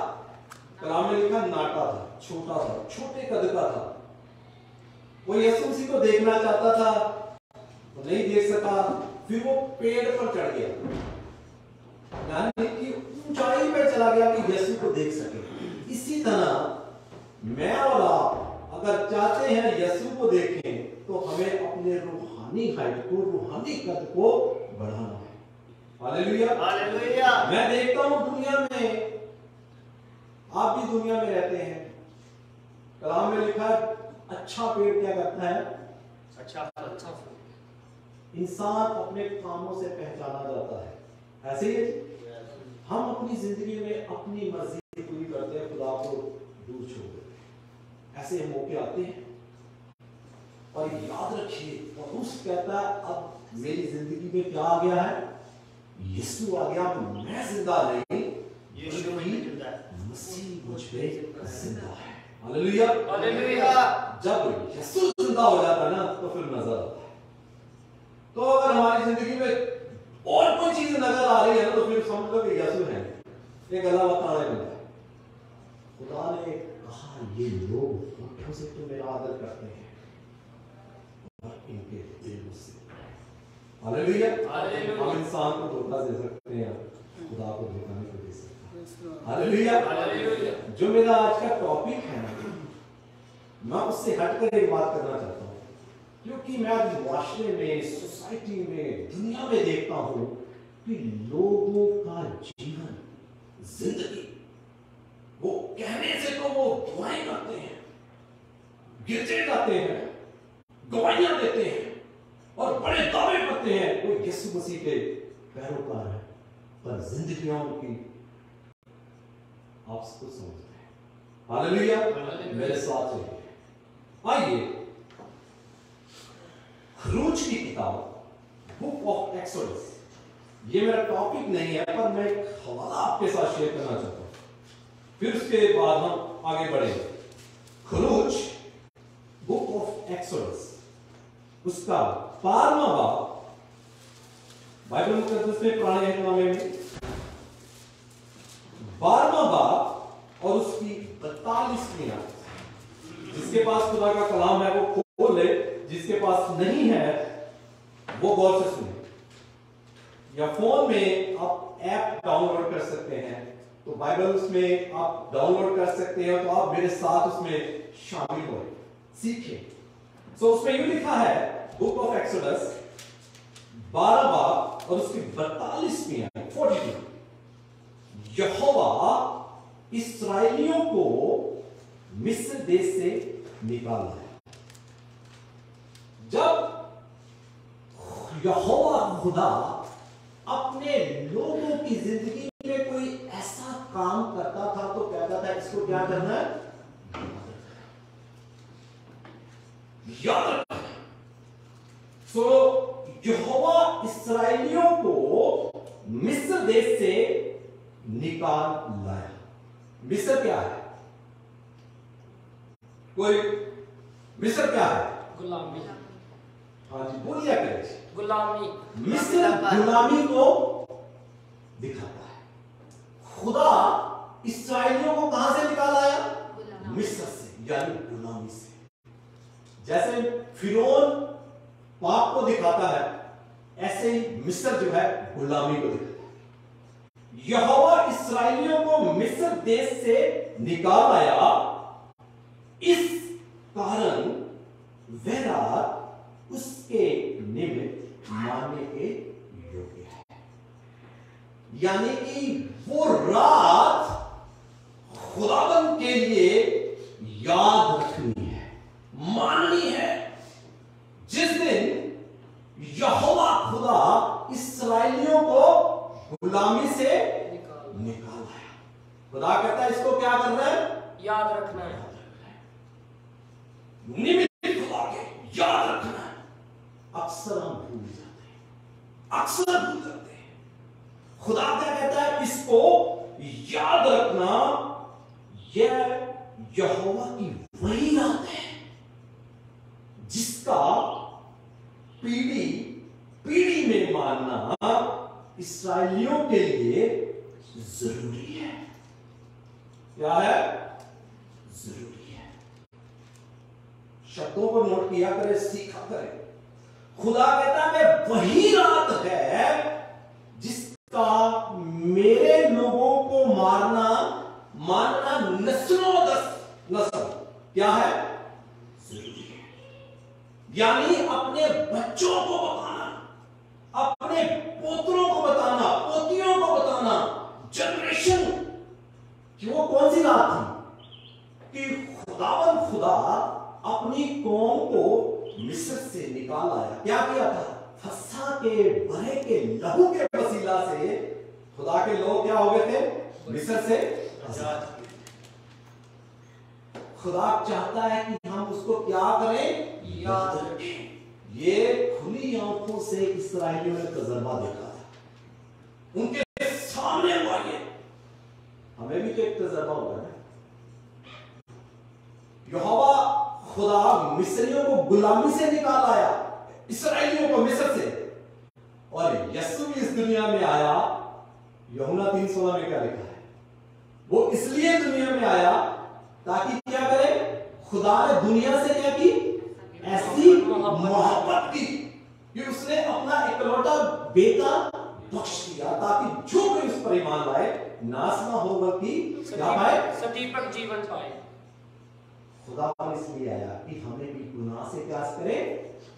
कलाम में लिखा नाटा था, छोटा था, छोटे कद का था। वो यीशु मसीह को देखना चाहता था, वो नहीं देख सका, फिर वो पेड़ पर चढ़ गया, यानी कि ऊंचाई पे चला गया कि यीशु को देख सके। इसी तरह मैं और आप अगर चाहते हैं यीशु को देखें तो हमें अपने रूहानी हाइट को, रूहानी कद को बढ़ाना है। Hallelujah hallelujah. मैं देखता हूं दुनिया में, आप भी दुनिया में रहते हैं, कलाम में लिखा है अच्छा पेड़ क्या करता है, अच्छा इंसान अपने कामों से पहचाना जाता है। ऐसे ही हम अपनी जिंदगी में अपनी मर्जी पूरी करते हैं, खुदा को दूर छोड़ देते हैं। ऐसे मौके आते हैं और याद रखिए, पौलुस कहता है अब मेरी जिंदगी में क्या आ गया है? यीशु आ गया। मैं जिंदा नहीं, यीशु मसीह मुझ पे जिंदा है। Hallelujah, hallelujah. जब यीशु जिंदा हो जाता है ना, तो फिर नजर आता है। तो अगर हमारी जिंदगी में और कोई चीज नजर आ रही है ना, तो फिर समझ लो कि यीशु है, ये गला बताने वाला है। खुदा ने कहा ये लोग होठों से तो मेरा आदर करते हैं और इनके दिल मुझसे। Hallelujah, hallelujah. हम इंसान को धोखा दे सकते हैं, खुदा को धोखा नहीं दे सकते। Hallelujah, hallelujah. जो मेरा आज का टॉपिक है ना, मैं उससे हटकर एक बात करना चाहता हूँ, क्योंकि मैं आज माशरे में, सोसाइटी में, दुनिया में देखता हूँ कि लोगों का जीवन, जिंदगी, वो कहने से तो वो दुआएं करते हैं, गिरजे जाते हैं, गवाहियां देते हैं और बड़े दावे करते हैं वो यीशु मसीह के पैरोकार है, पर जिंदगियां उनकी आप सबको समझते हैं। हालेलुया, मेरे साथ चलिए। आइए, खरूज की किताब, बुक ऑफ एक्सोडस, ये मेरा टॉपिक नहीं है, पर मैं एक हवाला आपके साथ शेयर करना चाहता हूं, फिर उसके बाद हम आगे बढ़ेंगे। खरूज, बुक ऑफ एक्सोडस, उसका 12वां बाब, बाइबल मुकद्दस में, पुराने अहदनामे में 12वां बाब और उसकी 42वीं आयत। जिसके पास खुदा का कलाम है वो खोल ले, जिसके पास नहीं है वो गौर से सुने, या फोन में आप ऐप डाउनलोड कर सकते हैं, तो बाइबल उसमें आप डाउनलोड कर सकते हैं, तो आप मेरे साथ उसमें शामिल हो, सीखें। सो उसमें यूं लिखा है, बुक ऑफ एक्सोडस 12 बाब और उसकी 42वीं आयत, 42, यहोवा इस्राएलियों को मिस्र देश से निकाल लाया। जब यहोवा खुदा अपने लोगों की जिंदगी में कोई ऐसा काम करता था, तो कहता था इसको क्या करना है? याद रखना। सो यहोवा इस्राएलियों को मिस्र देश से निकाल लाया। मिस्र क्या है? कोई मिस्र क्या है? गुलामी। हाँ जी, बोलिए करें। गुलामी। मिस्र गुलामी को दिखाता है। खुदा इस्राएलियों को कहां से निकाल आया? मिस्र से, यानी गुलामी से। जैसे फिरौन पाप को दिखाता है, ऐसे ही मिस्र जो है गुलामी को दिखाता है। यहोवा इस्राएलियों को मिस्र देश से निकाल आया, इस कारण वह रात उसके निमित्त मानने के योग्य है। यानी कि वो रात खुदाबंद के लिए याद रखनी है, माननी है, जिस दिन यहोवा खुदा इस्राएलियों को गुलामी से निकाल आया। खुदा कहता है इसको क्या करना है? याद रखना है। निमित्त खुदा के याद रखना है। अक्सर हम भूल जाते हैं, अक्सर भूल जाते हैं। खुदा क्या कहता है? इसको याद रखना, यह यहोवा की वही रात है जिसका पीढ़ी पीढ़ी में मानना इस्राएलियों के लिए जरूरी है। क्या है? जरूरी है। शब्दों को नोट किया करें, सीखा करें। खुदा कहता है वही रात है जिसका मेरे लोगों को मानना नस्लों नस्ल क्या है? जरूरी है। यानी अपने बच्चों को बताना, अपने पोतरों को बताना, पोतियों को बताना, जनरेशन कि वो कौन सी रात थी कि खुदा अपनी कौम को मिस्र से निकाल आया। क्या किया था? फसह के बरे के लहू के वसीला से खुदा के लोग क्या हो गए थे? मिस्र से आजाद। खुदा चाहता है कि हम उसको क्या करें? याद रखें। ये खुली आंखों से इस्राएलियों ने तजर्बा देखा था, उनके सामने हुआ ये। हमें भी तो एक तजर्बा हुआ है। यहोवा खुदा मिस्रियों को गुलामी से निकाल आया, इस्राएलियों को मिस्र से, और यीशु भी इस दुनिया में आया। यूहन्ना 3:16 में क्या लिखा है? वो इसलिए दुनिया में आया ताकि क्या करे? खुदा ने दुनिया से क्या की? ऐसी मोहब्बत की कि उसने अपना इकलौता बेटा बख्श दिया, ताकि जो कोई उस पर ईमान लाए नाश ना हो बल्कि क्या पाए? सटीक जीवन पाए। खुदा इसलिए आया कि हमें भी गुनाह से क्या करे?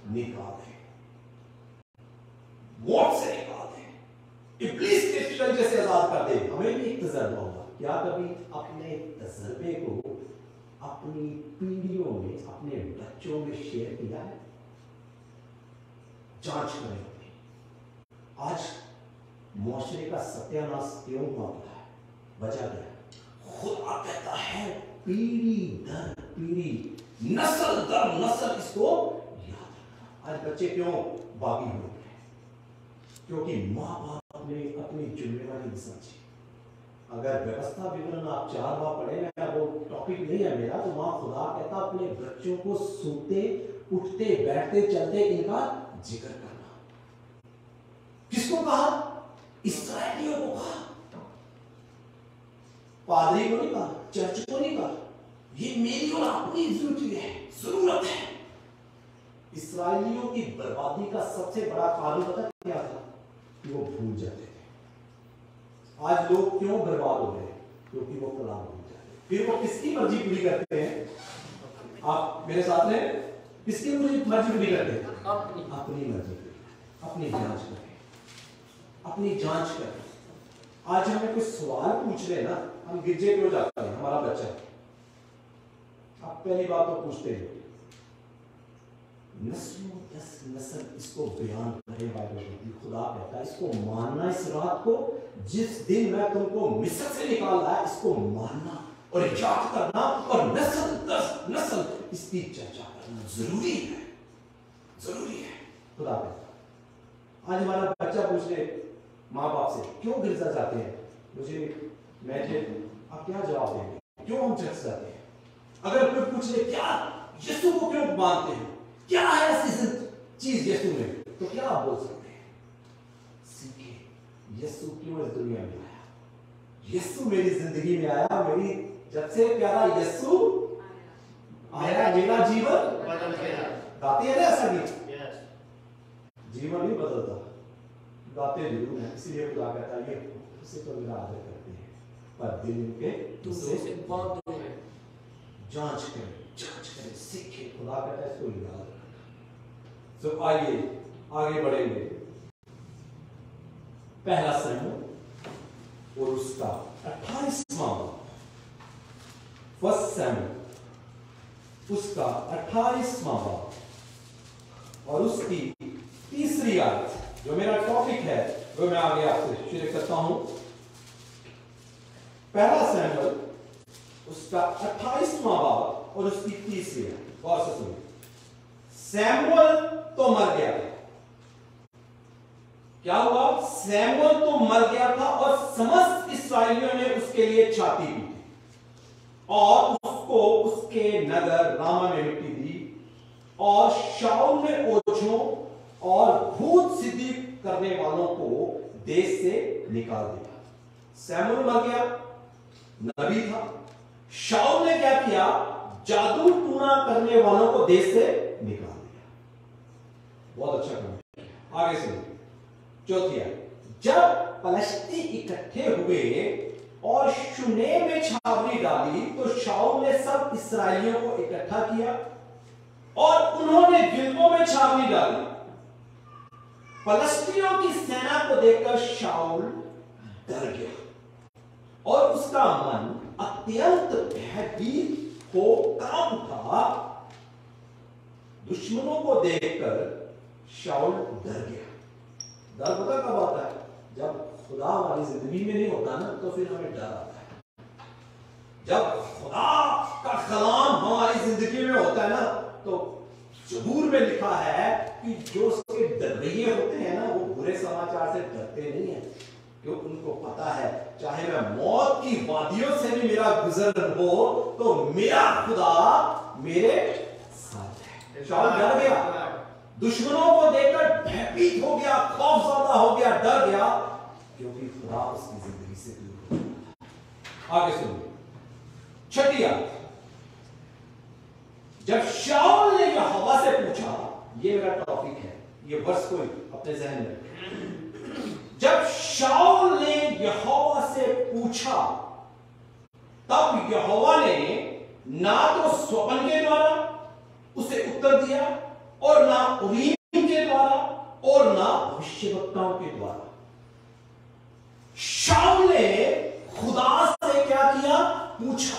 निकाल दे, मौत से निकाल दे, इब्लीस के शिकंजे से आजाद कर दे। हमें भी एक तजर्बा होगा। क्या कभी अपने तजर्बे को अपनी पीढ़ियों में, अपने बच्चों में शेयर किया है? जांच करें। आज मुआशरे का सत्यानाश क्यों हुआ है? वजह क्या है? खुदा कहता है पीढ़ी दर पीढ़ी, नस्ल दर नस्ल इसको याद रखना। आज बच्चे क्यों बागी हो गए? क्योंकि माँ बाप ने अपनी जिम्मेवारी नहीं समझी। अगर व्यवस्था विवरण आप 4 बार पढ़े, मैं वो टॉपिक नहीं है मेरा, तो वहां खुदा कहता अपने बच्चों को सोते उठते बैठते चलते इनका जिक्र करना। किसको कहा? इस्राएलियों को कहा, पादरी को नहीं कहा, चर्च को नहीं कहा। ये मेरी और अपनी जरूरत है। इस्राएलियों की बर्बादी का सबसे बड़ा कारण पता क्या था? कि वो भूल जाते थे। आज लोग क्यों बर्बाद हो रहे हैं? क्योंकि वो कलाम भूल जाते हैं। फिर वो किसकी मर्जी पूरी करते हैं? आप मेरे साथ में, किसकी मर्जी पूरी करते हैं? अपनी मर्जी। अपनी जांच करें, अपनी जांच करें। आज हमें कुछ सवाल पूछ ले ना, हम गिरजे क्यों जाते हैं? हमारा बच्चा, आप पहली बात तो पूछते हैं, नस्लों दस नस्ल इसको बयान करे बाइबल में। खुदा कहता है इसको मानना, इस रात को जिस दिन मैं तुमको मिस्र से निकाल लाया, इसको मानना और याद करना, और नस्ल दस नस्ल इसकी चर्चा करना जरूरी है, जरूरी है। खुदा कहता आज हमारा बच्चा पूछ ले माँ बाप से, क्यों गिरजा जाते हैं? मुझे आप क्या जवाब देंगे? क्यों हम चर्च जाते हैं? अगर कोई पूछ ले क्या यीशु को क्यों मानते हैं, क्या है ऐसी चीज यीशु में, तो क्या आप बोल सकते हैं? सीखे यीशु क्यों इस दुनिया में आया। यीशु मेरी जिंदगी में आया, मेरी जब से प्यारा यीशु आया मेरा जीवन बदल गया। गाते हैं ना ऐसा गीत? जीवन नहीं बदलता, गाते जरूर है। इसीलिए खुदा कहता है ये उसे तो मेरा आदर करते हैं पर दिल के दूसरे से बहुत दूर है। जांच करें, सीखे। खुदा कहता है इसको याद रखना। तो आइए आगे बढ़ेंगे। पहला शमूएल और उसका 28वां फर्स्ट शमूएल उसका 28वां और उसकी 3री आयत, जो मेरा टॉपिक है वो मैं आगे आपसे शेयर करता हूं। पहला शमूएल उसका 28वां और उसकी 3री आयत, गौर से सुनिए। शमूएल तो मर गया था। क्या हुआ? शमूएल तो मर गया था और समस्त इस्राएलियों ने उसके लिए छाती पीटी और उसको उसके नगर रामा में मिट्टी दी, और शाऊल ने ओझों और भूत सिद्धि करने वालों को देश से निकाल दिया। शमूएल मर गया, नबी था। शाऊल ने क्या किया? जादू टूना करने वालों को देश से निकाल दिया। बहुत अच्छा काम किया। आगे से चौथी आयत, जब पलश्ती इकट्ठे हुए और शूनेम में छावनी डाली, तो शाऊल ने सब इस्राएलियों को इकट्ठा किया और उन्होंने गिलबो में छावनी डाली। पलश्तियों की सेना को देखकर शाऊल डर गया और उसका मन अत्यंत भयभीत हो कांप उठा। दुश्मनों को देखकर शाऊल डर गया। डर पता कब आता है? जब खुदा हमारी जिंदगी में नहीं होता ना, तो फिर हमें डर आता है। जब खुदा का कलाम हमारी जिंदगी में होता है ना, तो जबूर में लिखा है कि जो उसके डरवैये होते हैं ना, वो बुरे समाचार से डरते नहीं है, क्योंकि उनको पता है चाहे मैं मौत की वादियों से भी मेरा गुजर हो तो मेरा खुदा मेरे साथ है। शाऊल डर गया, दुश्मनों को देखकर भयभीत हो गया, खौफजदा हो गया, डर गया, क्योंकि खुदा उसकी जिंदगी से दूर हो गया। आगे सुनिए, छठी आयत। जब शाऊल ने यहोवा से पूछा, ये मेरा टॉपिक है, ये वर्ष कोई अपने जहन में रखें। जब शाऊल ने यहोवा से पूछा, तब यहोवा ने ना तो स्वप्न के द्वारा उसे उत्तर दिया और ना उरीम के द्वारा और ना भविष्यवक्ताओं के द्वारा। शाऊल ने खुदा से क्या किया? पूछा,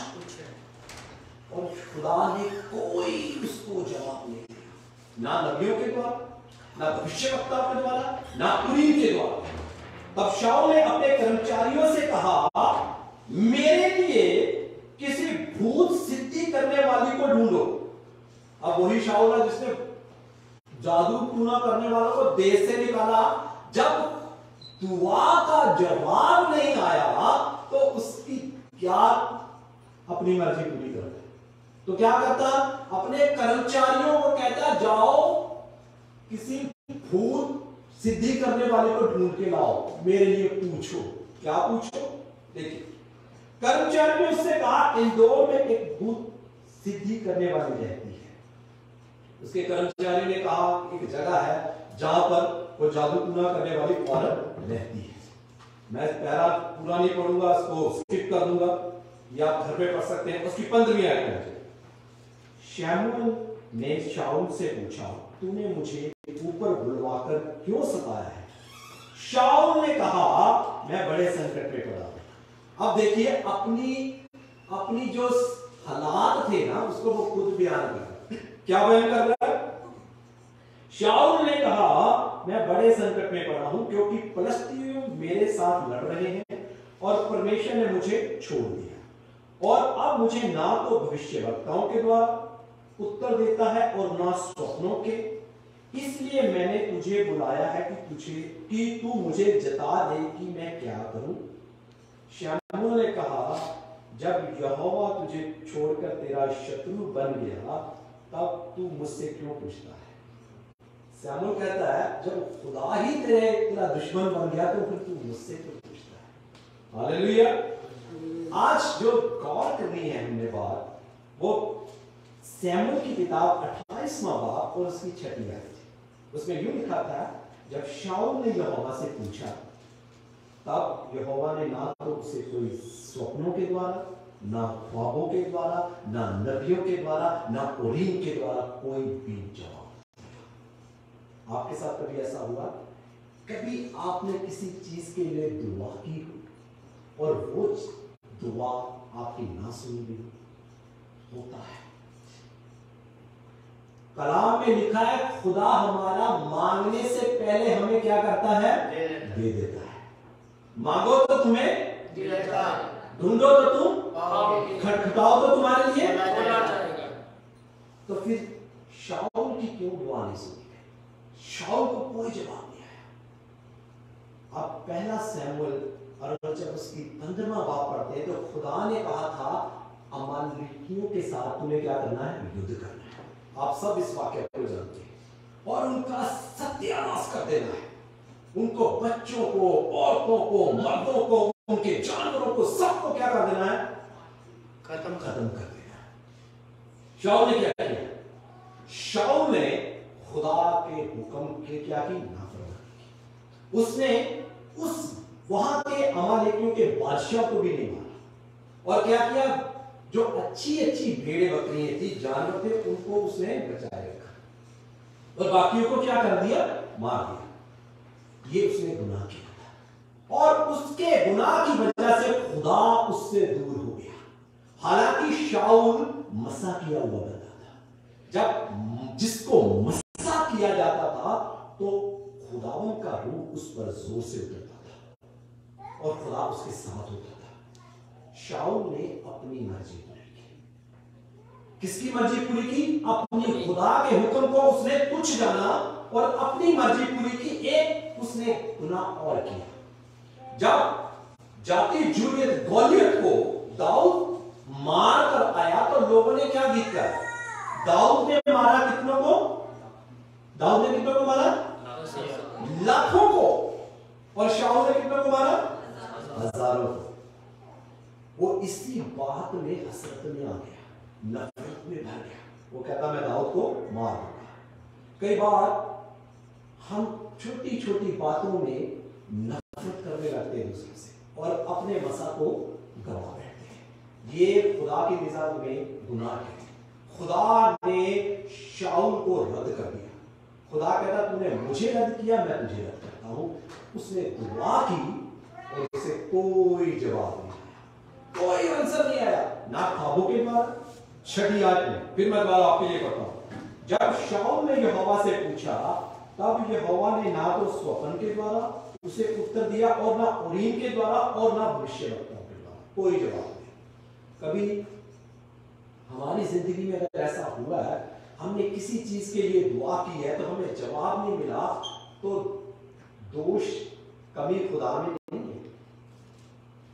और खुदा ने कोई उसको जवाब नहीं दिया, ना नबियों के द्वारा, ना भविष्यवक्ता के द्वारा, ना उरीम के द्वारा। तब शाऊल ने अपने कर्मचारियों से कहा, मेरे लिए किसी भूत सिद्धि करने वाली को ढूंढो। अब वही शाऊल है जिसने जादू टूना करने वालों को देश से निकाला। जब दुआ का जवाब नहीं आया तो उसकी क्या अपनी मर्जी पूरी कर दे, तो क्या करता? अपने कर्मचारियों को कहता, जाओ किसी भूत सिद्धि करने वाले को ढूंढ के लाओ, मेरे लिए पूछो। क्या पूछो? देखिए, कर्मचारी ने उससे कहा, इंदौर में एक भूत सिद्धि करने वाली रहती है। उसके कर्मचारी ने कहा, एक जगह है जहां पर वो जादू टूना करने वाली औरत रहती है। मैं पैरा पूरा नहीं पढ़ूंगा, उसको स्किप कर दूंगा, या आप घर पे पढ़ सकते हैं। उसकी 15वीं आयत में शमूएल ने शाऊल से पूछा, तूने मुझे ऊपर बुलवाकर क्यों सताया है? शाऊल ने कहा, मैं बड़े संकट में पड़ा हूं। अब देखिए, अपनी जो हालात थे ना, उसको वो खुद बयान कर रहा है। क्या बयान कर रहा है? शाऊल ने कहा, मैं बड़े संकट में पड़ा हूं, क्योंकि फिलिस्तीनी मेरे साथ लड़ रहे हैं और परमेश्वर ने मुझे छोड़ दिया, और अब मुझे ना तो भविष्यवक्ताओं के द्वारा उत्तर देता है और ना स्वप्नों के। इसलिए मैंने तुझे बुलाया है कि तू मुझे जता दे कि मैं क्या करूं। शमूएल ने कहा, जब यहोवा तुझे छोड़कर तेरा शत्रु बन गया, तब तू मुझसे क्यों पूछता है? शमूएल कहता है, जब खुदा ही तेरा दुश्मन बन गया तो फिर तू मुझसे क्यों पूछता है? हालेलुया। आज जो गौर करनी है हमने बात, वो शमूएल की किताब 28वां बाब और उसकी 6ठी आयत। उसमें यूं लिखा था, जब शाऊल ने यहोवा से पूछा, तब यहोवा ने ना तो उसे कोई स्वप्नों के द्वारा, ना ख्वाबों के द्वारा, ना नबियों के द्वारा, ना उरीम के द्वारा कोई भी जवाब दिया। आपके साथ कभी ऐसा हुआ? कभी आपने किसी चीज के लिए दुआ की हो और वो दुआ आपकी ना सुनी गई? होता है। कलाम में लिखा है, खुदा हमारा मांगने से पहले हमें क्या करता है? दे देता है। मांगो तो तुम्हें दिलेगा, ढूंढो तो तुम पाओगे, खटखटाओ तो तुम्हारे लिए खोला जाएगा। तो फिर शाऊल की क्यों दुआ नहीं सुनी गई? शाऊल को कोई जवाब नहीं आया। अब पहला शमूएल और जब उसकी 15वां बाब पढ़ते हैं तो खुदा ने कहा था, अमालेकियों के साथ तुम्हें क्या करना है? युद्ध करना है। आप सब इस वाक्य को जानते हैं, और उनका सत्यानाश कर देना है। उनको, बच्चों को, औरतों को, मर्दों को, उनके जानवरों को, सबको क्या कर देना है? खत्म कर देना है। शाऊल ने क्या किया? शाऊल ने खुदा के हुक्म के क्या की? नाफरमानी की। उसने उस वहां के अमालेकियों के बादशाह को भी नहीं मारा, और क्या किया? जो अच्छी अच्छी भेड़े बकरियां थी, जानवर थे, उनको उसने बचाए रखा, और बाकियों को क्या कर दिया? मार दिया। ये उसने गुनाह किया था, और उसके गुनाह की वजह से खुदा उससे दूर हो गया। हालांकि शाऊल मसा किया हुआ बंदा था। जब जिसको मसा किया जाता था तो खुदावन का रूह उस पर जोर से उतरता था और खुदा उसके साथ होता था। शाऊल ने अपनी मर्जी पूरी की। किसकी मर्जी पूरी की? अपनी। खुदा के हुक्म को उसने तुच्छ जाना और अपनी मर्जी पूरी की। एक उसने गुनाह और किया। जब जाति जूलियत गॉलियत को दाऊद मार कर आया तो लोगों ने क्या गीत गाया? दाऊद ने मारा कितनों को? दाऊद ने कितनों को मारा? लाखों को। और शाऊल ने कितनों को मारा? हजारों को। वो इसी बात में हसरत में आ गया, नफरत में भर गया। वो कहता मैं दाऊद को मार दूंगा। कई बार हम छोटी छोटी बातों में नफरत करने लगते हैं दूसरे से और अपने मसा को गवा बैठते हैं। ये खुदा की निज़ात में गुनाह है। खुदा ने शाऊल को रद्द कर दिया। खुदा कहता तूने मुझे रद्द किया, मैं तुझे रद्द करता हूं। उसने दुआ की और उसे कोई जवाब नहीं आया, कोई आंसर नहीं आया, ना ख्वाबों के द्वारा। छठी आयत में फिर मैं द्वारा आपके लिए पढ़ता हूं। जब शाऊल ने यहोवा से पूछा तब यहोवा ने ना तो स्वप्न के द्वारा उसे उत्तर दिया और ना उरीम के द्वारा और ना भविष्यवक्ताओं के द्वारा, कोई जवाब नहीं। कभी हमारी जिंदगी में अगर ऐसा हुआ है, हमने किसी चीज के लिए दुआ की है तो हमें जवाब नहीं मिला, तो दोष कमी खुदा में नहीं है,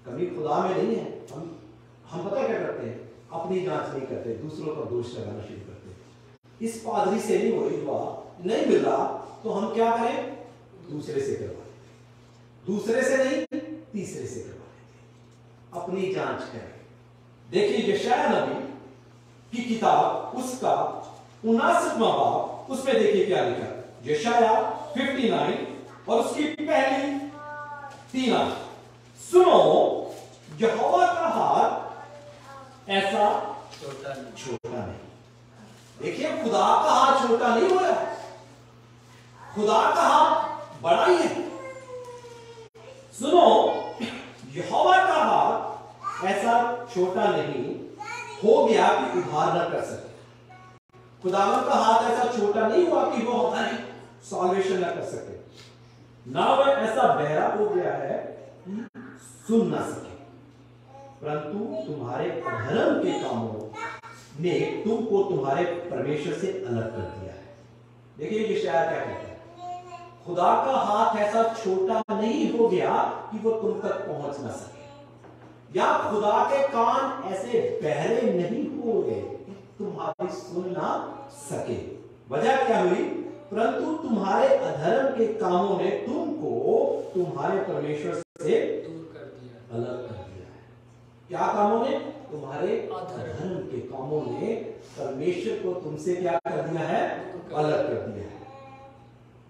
कमी खुदा में नहीं है। हम पता क्या करते हैं? अपनी जांच नहीं करते, दूसरों पर दोष लगाना शुरू करते हैं। इस पादरी से नहीं हुई दुआ, नहीं मिल रहा तो हम क्या करें? दूसरे से करवा लेते, दूसरे से नहीं तीसरे से करवा लेते। अपनी जांच करें। देखिए यशायाह नबी की किताब उसका 59वां बाब, उसमें देखिए क्या लिखा। यशायाह 59 और उसकी पहली 3 आयत। सुनो यहोवा का हाथ ऐसा छोटा नहीं। देखिए खुदा का हाथ छोटा नहीं हो रहा, खुदा का हाथ बड़ा ही है। सुनो यहोवा का हाथ ऐसा छोटा नहीं हो गया कि उद्धार न कर सके। खुदावन का हाथ ऐसा छोटा नहीं हुआ कि वो हमारी सॉल्वेशन न कर सके, ना वह ऐसा बहरा हो गया है कि सुन ना सके, परंतु तुम्हारे अधर्म के कामों ने तुमको तुम्हारे परमेश्वर से अलग कर दिया है। देखिए ये शायद क्या कहता है? खुदा का हाथ ऐसा छोटा नहीं हो गया कि वो तुम तक पहुंच ना सके, या खुदा के कान ऐसे बहरे नहीं हो गए कि तुम्हारी सुन ना सके। वजह क्या हुई? परंतु तुम्हारे अधर्म के कामों ने तुमको तुम्हारे परमेश्वर से दूर कर दिया, अलग कर दिया है। क्या कामों ने? तुम्हारे अधर्म के कामों ने परमेश्वर को तुमसे क्या कर दिया है? अलग कर दिया है।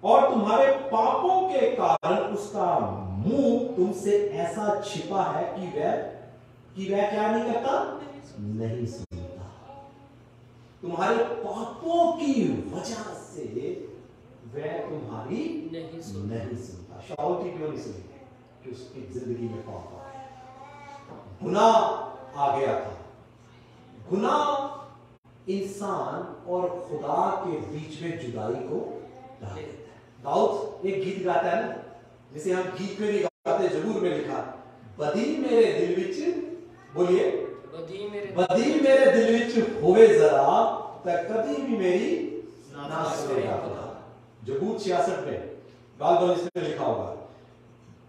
और तुम्हारे पापों के कारण उसका मुंह तुमसे ऐसा छिपा है कि वह क्या नहीं करता? नहीं सुनता। तुम्हारे पापों की वजह से वह तुम्हारी नहीं सुनता। शाऊल की क्यों नहीं सुनी? कि उसकी जिंदगी में पाप आ गया, गुनाह आ गया था। गुनाह इंसान और खुदा के बीच में जुदाई को डाल देता है। दाऊद एक गीत गाता है ना, जिसे हम गीत में नहीं गाते, जबूर में लिखा, बदी मेरे दिल विच, बोलिए, बदी मेरे दिल विच होवे जरा तक कभी भी मेरी ना सुनेगा खुदा। जबूर 66 में गाल में लिखा होगा,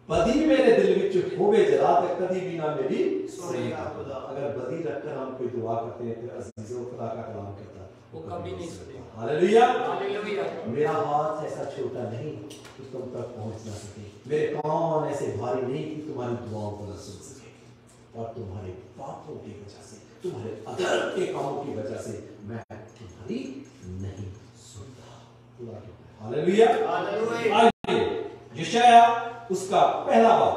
बदी मेरे दिल विच होवे जरा तक कभी भी ना मेरी सुनेगा खुदा। अगर बदी रखकर हम कोई दुआ करते हैं तो अजीजों खुदा का कलाम करता वो कभी नहीं सुनेगा। हालेलुया। हालेलुया। मेरा हाथ ऐसा छोटा नहीं कि तुम तक पहुंच ना सके, मेरे कान ऐसे भारी नहीं कि तुम्हारी दुआओं को न सुन सके, और तुम्हारे पापों की वजह से, तुम्हारे अधर्म के कामों की वजह से मैं तुम्हारी नहीं सुनता। हालेलुया। आइए यशायाह उसका पहला बाब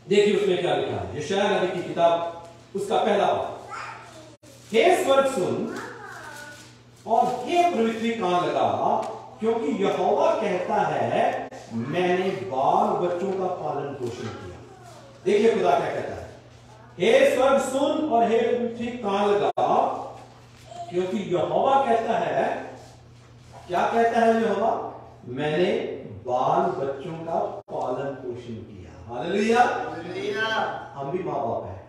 देखिए, उसमें क्या लिखा है। यशायाह नबी की किताब उसका पहला बाब, हे स्वर्ग सुन और हे पृथ्वी कान लगा, क्योंकि यहोवा कहता है मैंने बाल बच्चों का पालन पोषण किया। देखिए खुदा क्या कहता है, हे स्वर्ग सुन और हे पृथ्वी कान लगा, क्योंकि यहोवा कहता है, क्या कहता है यहोवा? मैंने बाल बच्चों का पालन पोषण किया। हालेलुया। हम भी माँ बाप हैं,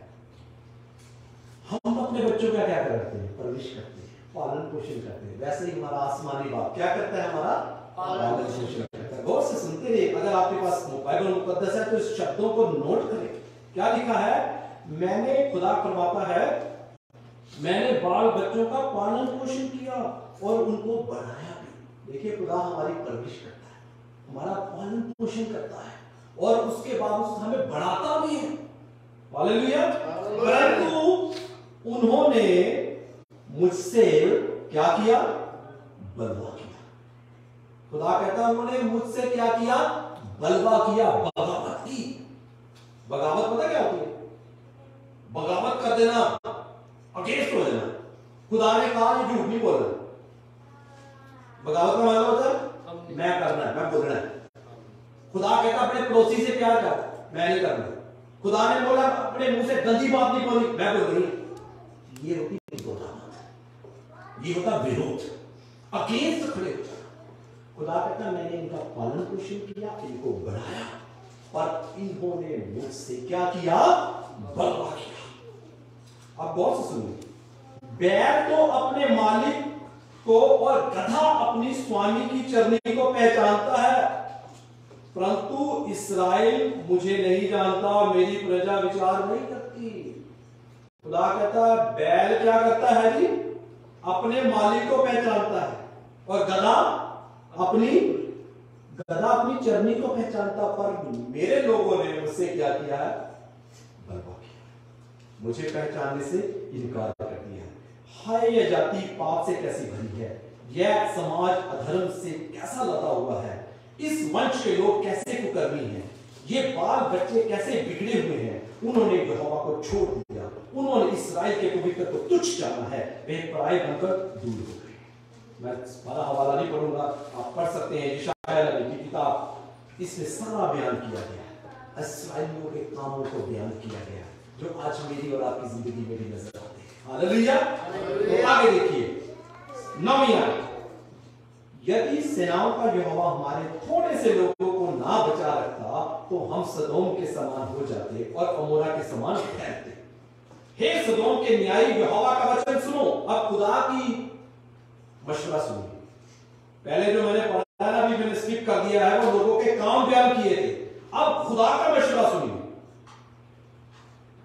हम अपने बच्चों का क्या करते हैं? परवरिश करते हैं, पालन पोषण करते हैं। वैसे ही हमारा आसमानी बाप क्या करता है? हमारा पालन पोषण करता है। गौर से सुनते रहिए। अगर आपके पास बाइबल मुकद्दस है तो इस शब्दों को नोट करें। क्या लिखा है? मैंने, खुदा फरमाता है, मैंने बाल बच्चों का पालन पोषण किया और उनको बढ़ाया भी। देखिए, खुदा हमारी परवरिश करता है, हमारा पालन पोषण करता है और उसके बाद हमें बढ़ाता भी है। हालेलुया। परंतु उन्होंने मुझसे क्या किया? बलवा किया। खुदा कहता है उन्होंने मुझसे क्या किया? बलवा किया, बगावत की। बगावत पता क्या होती है? बगावत कर देना, अगेंस्ट हो जाना। खुदा ने कहा ये झूठ नहीं बोलना। बगावत का मतलब होता है मैं करना है, मैं बोलना है। खुदा कहता अपने पड़ोसी से प्यार कर, मैं नहीं करना। खुदा ने बोला अपने मुंह से गंदी बात नहीं बोली, मैं बोल रही। ये होती विरोधाभास, ये होता विरोध, अगेंस्ट खड़े हो जाना। खुदा कहता मैंने इनका पालन पोषण किया, इनको बढ़ाया, पर इन्होंने मुझसे क्या किया? बलवा किया। अब बहुत से सुनिए। बैल तो अपने मालिक को और गधा अपनी स्वामी की चरनी को पहचानता है, परंतु इस्राएल मुझे नहीं जानता और मेरी प्रजा विचार नहीं करती। खुदा कहता है बैल क्या करता है जी? अपने मालिक को पहचानता है और गधा अपनी चरनी को पहचानता, पर मेरे लोगों ने मुझसे क्या किया है? बलवा किया, मुझे पहचानने से इनकार कर दिया। हाय यह जाति पाप से कैसी भरी है, यह समाज अधर्म से कैसा लदा हुआ है। इस वंश के लोग कैसे कुकर्मी हैं, ये बाल बच्चे कैसे बिगड़े हुए हैं। उन्होंने यहोवा को छोड़ दिया, उन्होंने इस्राएल के पवित्र को तुच्छ जाना है, वे पराए बनकर दूर हो गए। मैं सारा हवाला नहीं पढ़ूंगा, आप पढ़ सकते हैं यशायाह नबी की किताब। इसमें सारा बयान किया गया है, इस्राएलियों के कामों को बयान किया गया जो आज मेरी और आपकी जिंदगी में भी नजर आते हैं। हालेलुया। तो आगे देखिए 9वीं आयत। यदि सेनाओं का यहोवा हमारे थोड़े से लोगों को ना बचा रखता तो हम सदोम के समान हो जाते और अमोरा के समान ठहरते। हे सदोम के न्यायी, यहोवा का वचन सुनो। अब खुदा की मशवरा सुनिए। पहले जो मैंने पढ़ा ना, अभी मैंने स्किप कर दिया है, वो लोगों के काम बयान किए थे। अब खुदा का मशवरा सुनिए।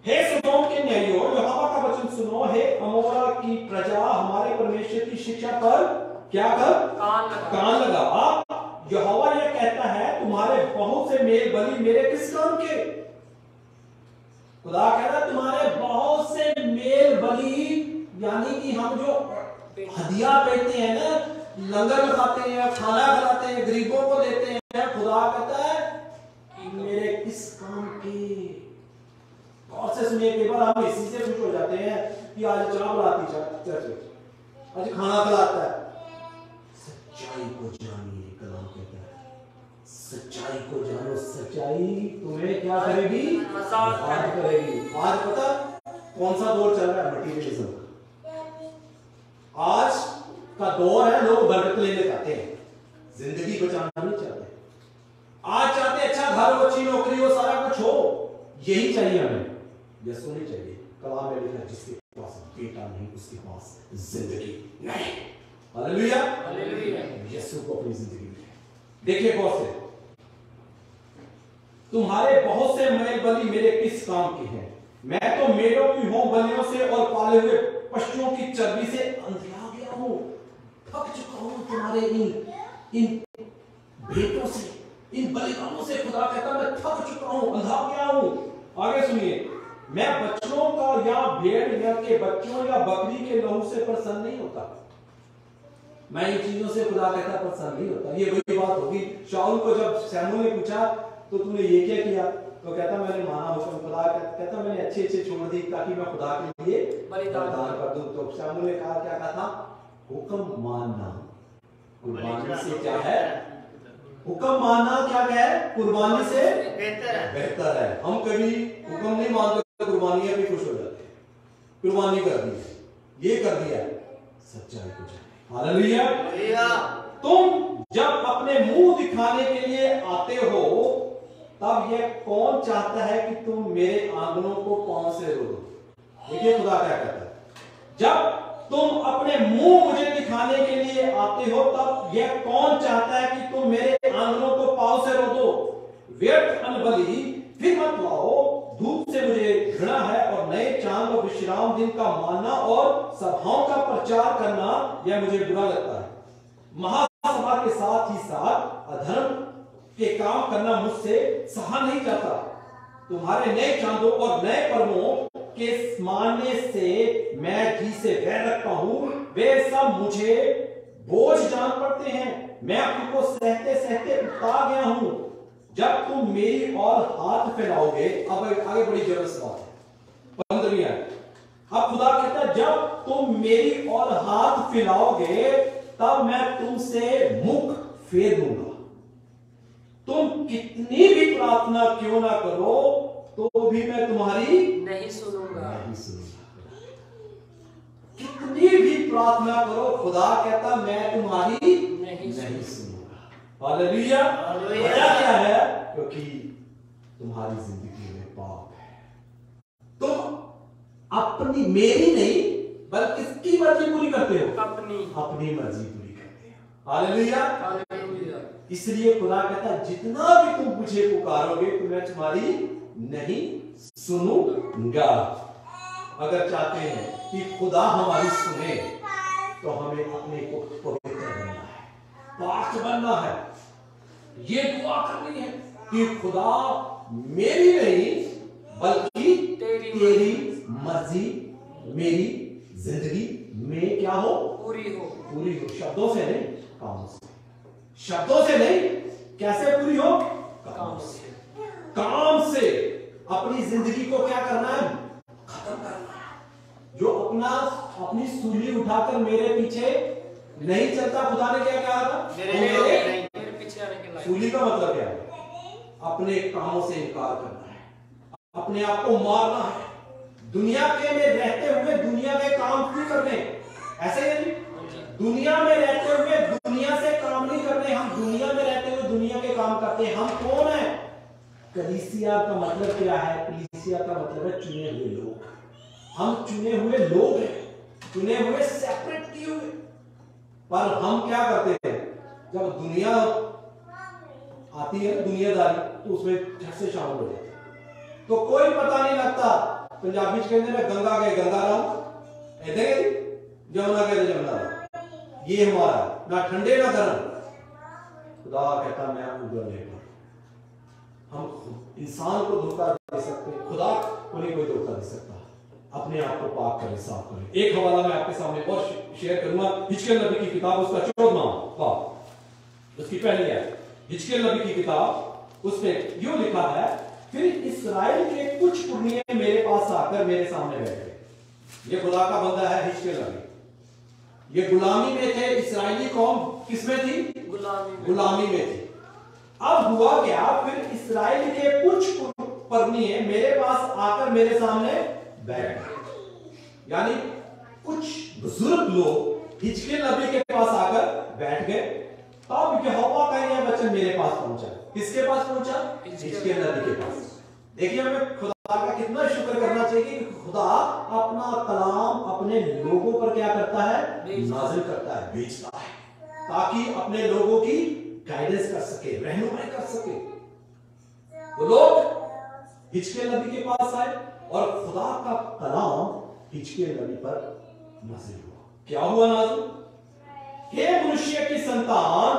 हे सदोम के न्यायियों, यहोवा का वचन सुनो। हे अमोरा की प्रजा, हमारे परमेश्वर की शिक्षा पर क्या कर? कान लगा। यहोवा यह कहता है तुम्हारे बहुत से मेल बलि मेरे किस काम के? खुदा कह रहा तुम्हारे बहुत से मेल बलि, यानी कि हम जो हदिया देते हैं ना, लंगर खाते हैं, खाना खिलाते हैं, गरीबों को देते हैं, खुदा कहता है कि मेरे किस काम के? और से सुनिए, कई बार हम इसी से खुश हो जाते हैं कि आज चाय बनाती चर्च में, आज खाना खिलाता है। सच्चाई को जानिए, कलाम कहता है सच्चाई को जानो, सच्चाई तुम्हें क्या करेगी? आजाद करेगी। आज पता कौन सा दौर चल रहा है? मटीरियलिज्म का। आज का दौर है, लोग बरकत लेने चाहते हैं, जिंदगी बचाना नहीं चाहते। आज चाहते अच्छा घर हो, अच्छी नौकरी हो, सारा कुछ हो, यही चाहिए हमें। यीशु नहीं चाहिए। कलाम में लिखा जिसके पास बेटा नहीं उसके पास जिंदगी नहीं। हालेलुया। यीशु को अपनी जिंदगी में देखिए। बहुत से तुम्हारे बहुत से मेल बलि मेरे किस काम के हैं? मैं तो मेलों की होम बलियों से और पाले हुए पशुओं की चर्बी से अंधिया गया हूं, थक चुका हूं तुम्हारे इन भेंटों से, इन बलिदानों से। खुदा कहता मैं थक चुका हूं, अंधा गया हूं। आगे सुनिए, मैं बच्चों का या भेड़ या के बच्चों या बकरी के लहू से प्रसन्न नहीं होता। मैं इन चीजों से खुदा कहता प्रसन्न नहीं होता। ये वही बात होगी। शाऊल को जब शमूएल ने पूछा तो तूने ये क्या किया, तो कहता मैंने माना हुक्म। खुदा कहता मैंने अच्छे छोड़ दी ताकि मैं खुदा के लिए बलिदान कर दूं। तो शमूएल ने कहा, क्या कहा था? हुक्म मानना कुर्बानी से क्या है? हुक्म मानना क्या है? कुर्बानी से बेहतर है। हम कभी हुक्म नहीं मानते, कुर्बानियां भी खुश हो जाते हैं। कुर्बानी कर दी, ये कर दिया, सच्चाई को जाने। हालेलुया। तुम जब अपने मुंह दिखाने के लिए आते हो तब यह कौन चाहता है कि तुम मेरे आंगनों को पांव से रो दो? देखिए खुदा क्या कहता है, जब तुम अपने मुंह मुझे दिखाने के लिए आते हो तब यह कौन चाहता है कि तुम मेरे आंगनों को पांव से रोको? व्यर्थ अनबली फिर मत लाओ। धूप से मुझे घृणा है और नए चांद और विश्राम दिन का मानना और सभाओं का प्रचार करना यह मुझे बुरा लगता है। महासभा के साथ ही साथ अधर्म के काम करना मुझसे सहा नहीं जाता। तुम्हारे नए चांदों और नए पर्वों के मानने से मैं जी से वैर रखता हूं। वे सब मुझे बोझ जान पड़ते हैं। मैं उनको सहते सहते उतार गया हूं। जब तुम मेरी और हाथ फैलाओगे, अब आगे बड़ी जबरदस्त बात है, 15वीं आयत। अब खुदा कहता है जब तुम मेरी और हाथ फैलाओगे तब मैं तुमसे मुख फेर दूंगा। तुम कितनी भी प्रार्थना क्यों ना करो तो भी मैं तुम्हारी नहीं सुनूंगा। कितनी भी प्रार्थना करो, खुदा कहता मैं तुम्हारी नहीं सुनूंगा। हालेलुया। वजह क्या है? क्योंकि तुम्हारी जिंदगी में पाप है। तुम अपनी, मेरी नहीं बल्कि किसकी मर्जी पूरी करते हो? अपनी मर्जी पूरी करते हो। हालेलुया। इसलिए खुदा कहता है जितना भी तुम मुझे पुकारोगे तो मैं तुम्हारी नहीं सुनूंगा। अगर चाहते हैं कि खुदा हमारी सुने तो हमें अपने को पवित्र बनना है, पाक बनना है। ये दुआ करनी है कि खुदा मेरी नहीं बल्कि तेरी मर्जी मेरी जिंदगी में क्या हो? पूरी हो। शब्दों से नहीं, कामों से। शब्दों से नहीं, कैसे पूरी हो? काम से अपनी जिंदगी को क्या करना है? खत्म करना है। जो अपनी सूली उठाकर मेरे पीछे नहीं चलता, खुदा ने क्या कहा? मेरे पीछे आने के लायक। सूली का मतलब क्या है? अपने कामों से इनकार करना है, अपने आप को मारना है। दुनिया के में रहते हुए दुनिया के काम क्यों करने? ऐसे ही दुनिया में रहते हुए दुनिया से काम नहीं करने। हम दुनिया में रहते हुए दुनिया के काम करते हैं। हम कौन है? कलीसिया का मतलब क्या है? कलीसिया का मतलब है चुने हुए लोग। हम चुने हुए लोग हैं, चुने हुए, सेपरेट किए हुए। पर हम क्या करते हैं? जब दुनिया आती है, दुनियादारी, तो उसमें झट से शामिल हो जाते हैं। तो कोई पता नहीं लगता। पंजाबी कहते हैं गंगा गए गंगा राम, ऐसे जमुना गए जमुना राम। ये हमारा ना ठंडे ना गर्म। खुदा कहता मैं उगल नहीं। हम इंसान को धोखा दे सकते हैं, खुदा को नहीं कोई धोखा दे सकता। अपने आप को पाक करें, साफ करें। एक हवाला मैं आपके सामने और शेयर करूंगा, हिजकिय्याह नबी की किताब, उसका 14वां बाब, उसकी पहली है हिजकिय्याह नबी की किताब। उसमें यूं लिखा है, फिर इस्राएल के कुछ पुरनिये मेरे पास आकर मेरे सामने बैठे। ये खुदा का बंदा है हिजकिय्याह नबी। ये गुलामी में थे, इस्राएली कौम किसमें थी? गुलामी में थी। अब हुआ क्या? फिर इस्राएल के कुछ पुरनिये मेरे पास आकर मेरे सामने बैठ गए। यानी कुछ बुजुर्ग लोग हिजकिय्याह नबी के पास आकर बैठ गए। तब यहोवा का यह वचन मेरे पास पहुंचा। किसके पास पहुंचा? हिजकिय्याह नबी के पास। देखिए हमें खुदा का कितना शुक्र करना चाहिए कि खुदा अपना कलाम अपने लोगों पर क्या करता है? नाजिल करता है, भेजता है, ताकि अपने लोगों की गाइडेंस कर सके, रहनुमाई कर सके। वो लोग हिजकिय्याह नबी के पास आए और खुदा का कलाम हिजकिय्याह नबी पर नाजिल हुआ। क्या हुआ नाजिल? हे मनुष्य की संतान,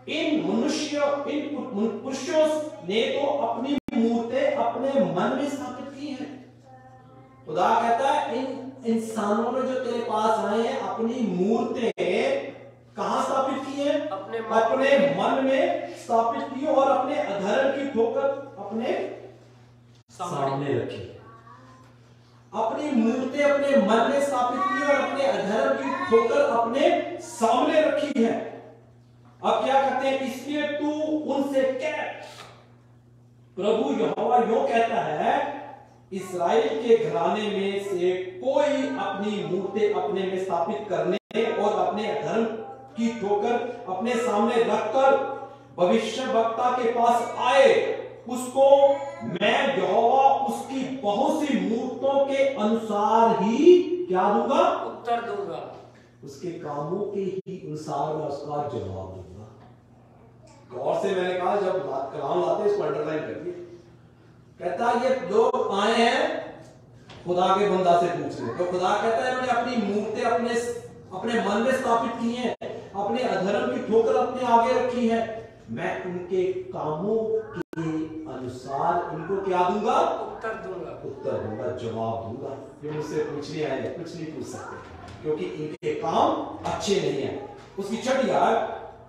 इन पुरुषों ने तो अपनी मूर्तें अपने मन में स्थापित की हैं। खुदा कहता है इन इंसानों ने जो तेरे पास आए हैं अपनी मूर्तें कहां स्थापित की है? अपने मन में स्थापित की और अपने अधर्म की ठोकर अपने सामने रखी। अपनी मूर्तें अपने मन में स्थापित की और अपने अधर्म की ठोकर अपने सामने रखी है। अब क्या कहते हैं? इसलिए तू उनसे कह, प्रभु यहोवा यूं कहता है, इस्राएल के घराने में से कोई अपनी मूर्तें अपने में स्थापित करने और अपने अधर्म की ठोकर अपने सामने रखकर भविष्यवक्ता के पास आए उसको मैं यहोवा उसकी बहुत सी मूर्तों के अनुसार ही क्या दूंगा? उत्तर दूंगा। उसके कामों के ही अनुसार मैं उसका जवाब दूंगा। गौर से मैंने कहा, जब कलाम लाते इसको अंडरलाइन करके कहता है ये लोग आए हैं खुदा के बंदा से पूछने, तो खुदा कहता है मैंने अपनी मूर्तें अपने मन में स्थापित की हैं, अपने अधर्म की ठोकर अपने आगे रखी है, मैं उनके कामों के अनुसार इनको क्या दूंगा? उत्तर दूंगा, जवाब दूंगा। ये मुझसे पूछने आए कुछ नहीं पूछ सकते, क्योंकि इनके काम अच्छे नहीं है। उसकी 6वीं आयत,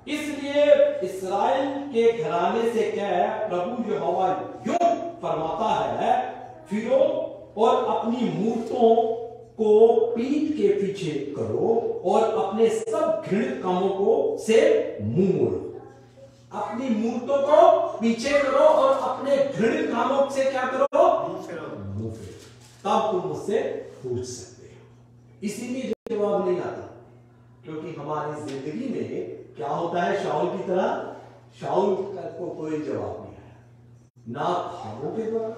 इसलिए इस्राएल के घराने से क्या है, प्रभु यहोवा यूं फरमाता है, फिरो और अपनी मूर्तों को पीठ के पीछे करो और अपने सब घृणित कामों को से मुंह मोड़ो। अपनी मूर्तों को पीछे करो और अपने घृणित कामों से क्या करो? मुंह फेरो। तब तुम मुझसे पूछ सकते हो। इसीलिए जवाब नहीं आता, क्योंकि हमारी जिंदगी में क्या होता है, शाऊल की तरह, शाऊल को कोई जवाब नहीं आया, ना ख्वाबों के द्वारा,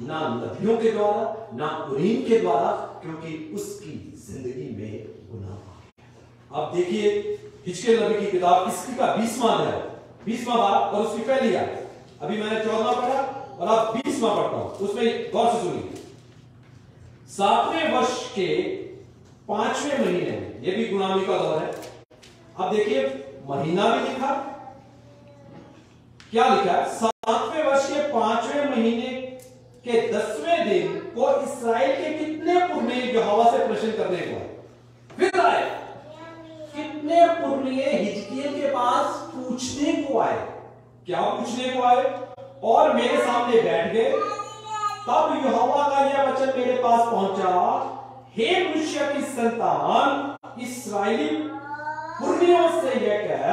ना नबियों के द्वारा, ना उरीम के द्वारा, क्योंकि उसकी जिंदगी में गुनाह आ गया। अब देखिए हिजकिय्याह नबी की किताब, इसकी का 20वां अध्याय, 20वां बाब और उसकी पहली आयत। अभी मैंने 14वां पढ़ा और अब 20वां पढ़ता हूं, उसमें गौर से सुनिए। 7वें वर्ष के 5वें महीने में, यह भी गुलामी का दौर है। अब देखिए महीना भी लिखा, क्या लिखा है? 7वें वर्ष के 5वें महीने के 10वें दिन को इस्राएल के कितने पुरनिये यहोवा से प्रश्न करने को आए? फिर आए कितने पुरनिये हिजकिय्याह के पास पूछने को आए। क्या पूछने को आए? और मेरे सामने बैठ गए। तब यहोवा का यह वचन मेरे पास पहुंचा, हे मनुष्य की संतान, इस्राएली पुरनियों से यह कह,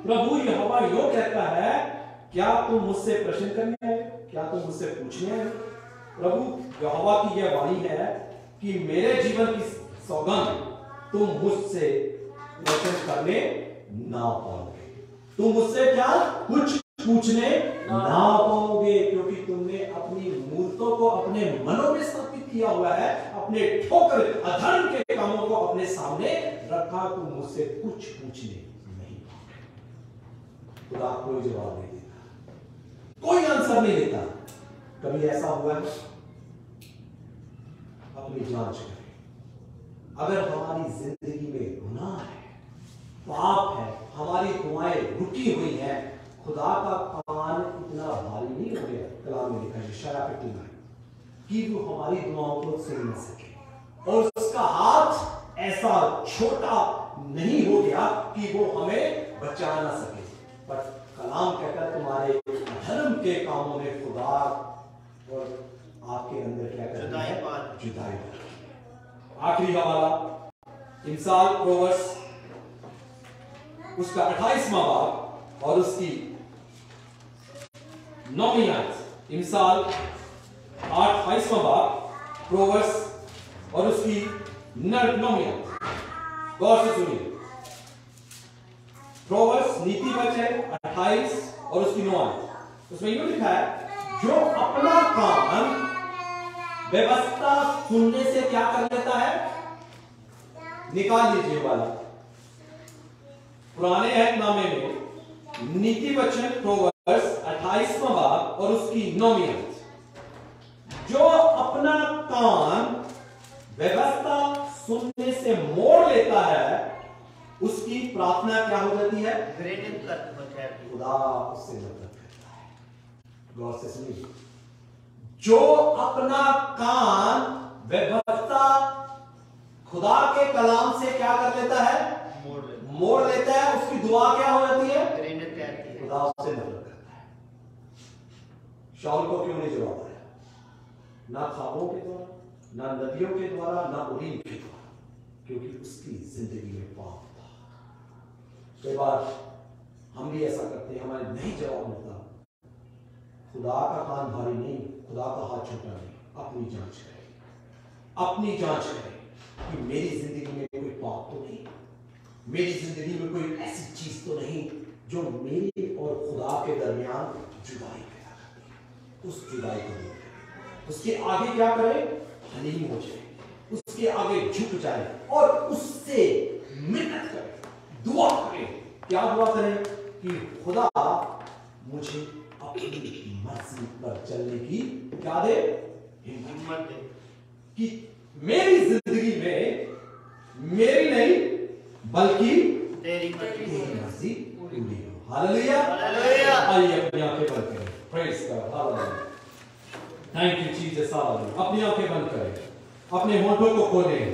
प्रभु यहोवा यो कहता है, क्या तुम मुझसे प्रश्न करने आए? क्या तुम मुझसे पूछने आए? प्रभु यहोवा की यह वाणी है कि मेरे जीवन की सौगंध, तुम मुझसे प्रश्न करने ना पाओगे। तुम मुझसे क्या कुछ पूछने ना पाओगे, क्योंकि तुमने अपनी मूर्तों को अपने मनों में स्थापित किया हुआ है, अपने ठोकर अधर्म के कामों को अपने सामने रखा। तुम मुझसे कुछ पूछने नहीं पाओगे। खुदा कोई जवाब नहीं देता, कोई आंसर नहीं देता। कभी ऐसा हुआ है? अपनी जांच करें। अगर हमारी जिंदगी में गुनाह है, पाप है, हमारी दुआएं रुकी हुई हैं, खुदा का कान इतना भारी नहीं हो गया, कलाम में लिखा है यशायाह 59, कि वो हमारी दुआओं को सुन न सके, और उसका हाथ ऐसा छोटा नहीं हो गया कि वो हमें बचा ना सके। पर कलाम कहता है तुम्हारे धर्म के कामों में खुदा और आपके अंदर क्या करना है? जुदाई। आखिरी हवाला इंसाल प्रोवर्स, उसका 28वां बाब और उसकी 9वीं आयत। इंसाल 28वां बाब प्रोवर्स और उसकी 9वीं आयत। गौर से सुनिए। प्रोवर्स नीति वचन है 28 और उसकी 9 आयत। उसमें यूं लिखा है, जो अपना काम व्यवस्था सुनने से क्या कर लेता है? निकाल लीजिए वाला पुराने अहदनामे में नीति वचन प्रोवर्स 28वां बाब और उसकी 9वीं आयत। जो अपना काम व्यवस्था सुनने से मोड़ लेता है, उसकी प्रार्थना क्या हो जाती है? खुदा उससे नफरत करता है। गौर से सुनिए। जो अपना कान व्यवस्था खुदा के कलाम से क्या कर लेता है? मोड़ लेता है, उसकी दुआ क्या हो जाती है? खुदा उससे नफरत करता है। शाऊल को क्यों नहीं जवाब आया? ना ख्वाबों के द्वारा, ना नबियों के द्वारा, ना उरीम के द्वारा, क्योंकि उसकी जिंदगी में पाप था। कई बार हम भी ऐसा करते हैं, हमारे नहीं जवाब मिलता। खुदा का कान भारी नहीं, खुदा का हाथ छोटा नहीं। अपनी जांच करें, अपनी जांच करें कि मेरी जिंदगी में कोई पाप तो नहीं, मेरी जिंदगी में कोई ऐसी चीज तो नहीं जो मेरे और खुदा के दरमियान जुदाई पैदा करती है। उस जुदाई को दूर करें, उसके आगे क्या करें, हलीम हो जाए, उसके आगे झुक जाए और उससे मिन्नत करें, दुआ करें। क्या दुआ करें कि खुदा मुझे अपनी मर्जी पर चलने की क्या दे, हिम्मत दे, कि मेरी जिंदगी में मेरी नहीं बल्कि तेरी मर्जी पूरी हो। Hallelujah, hallelujah. आइए अपनी आंखें बंद करें, praise God, hallelujah, thank you Jesus, hallelujah. अपनी आंखें बंद करें, अपने होठों को खोलें,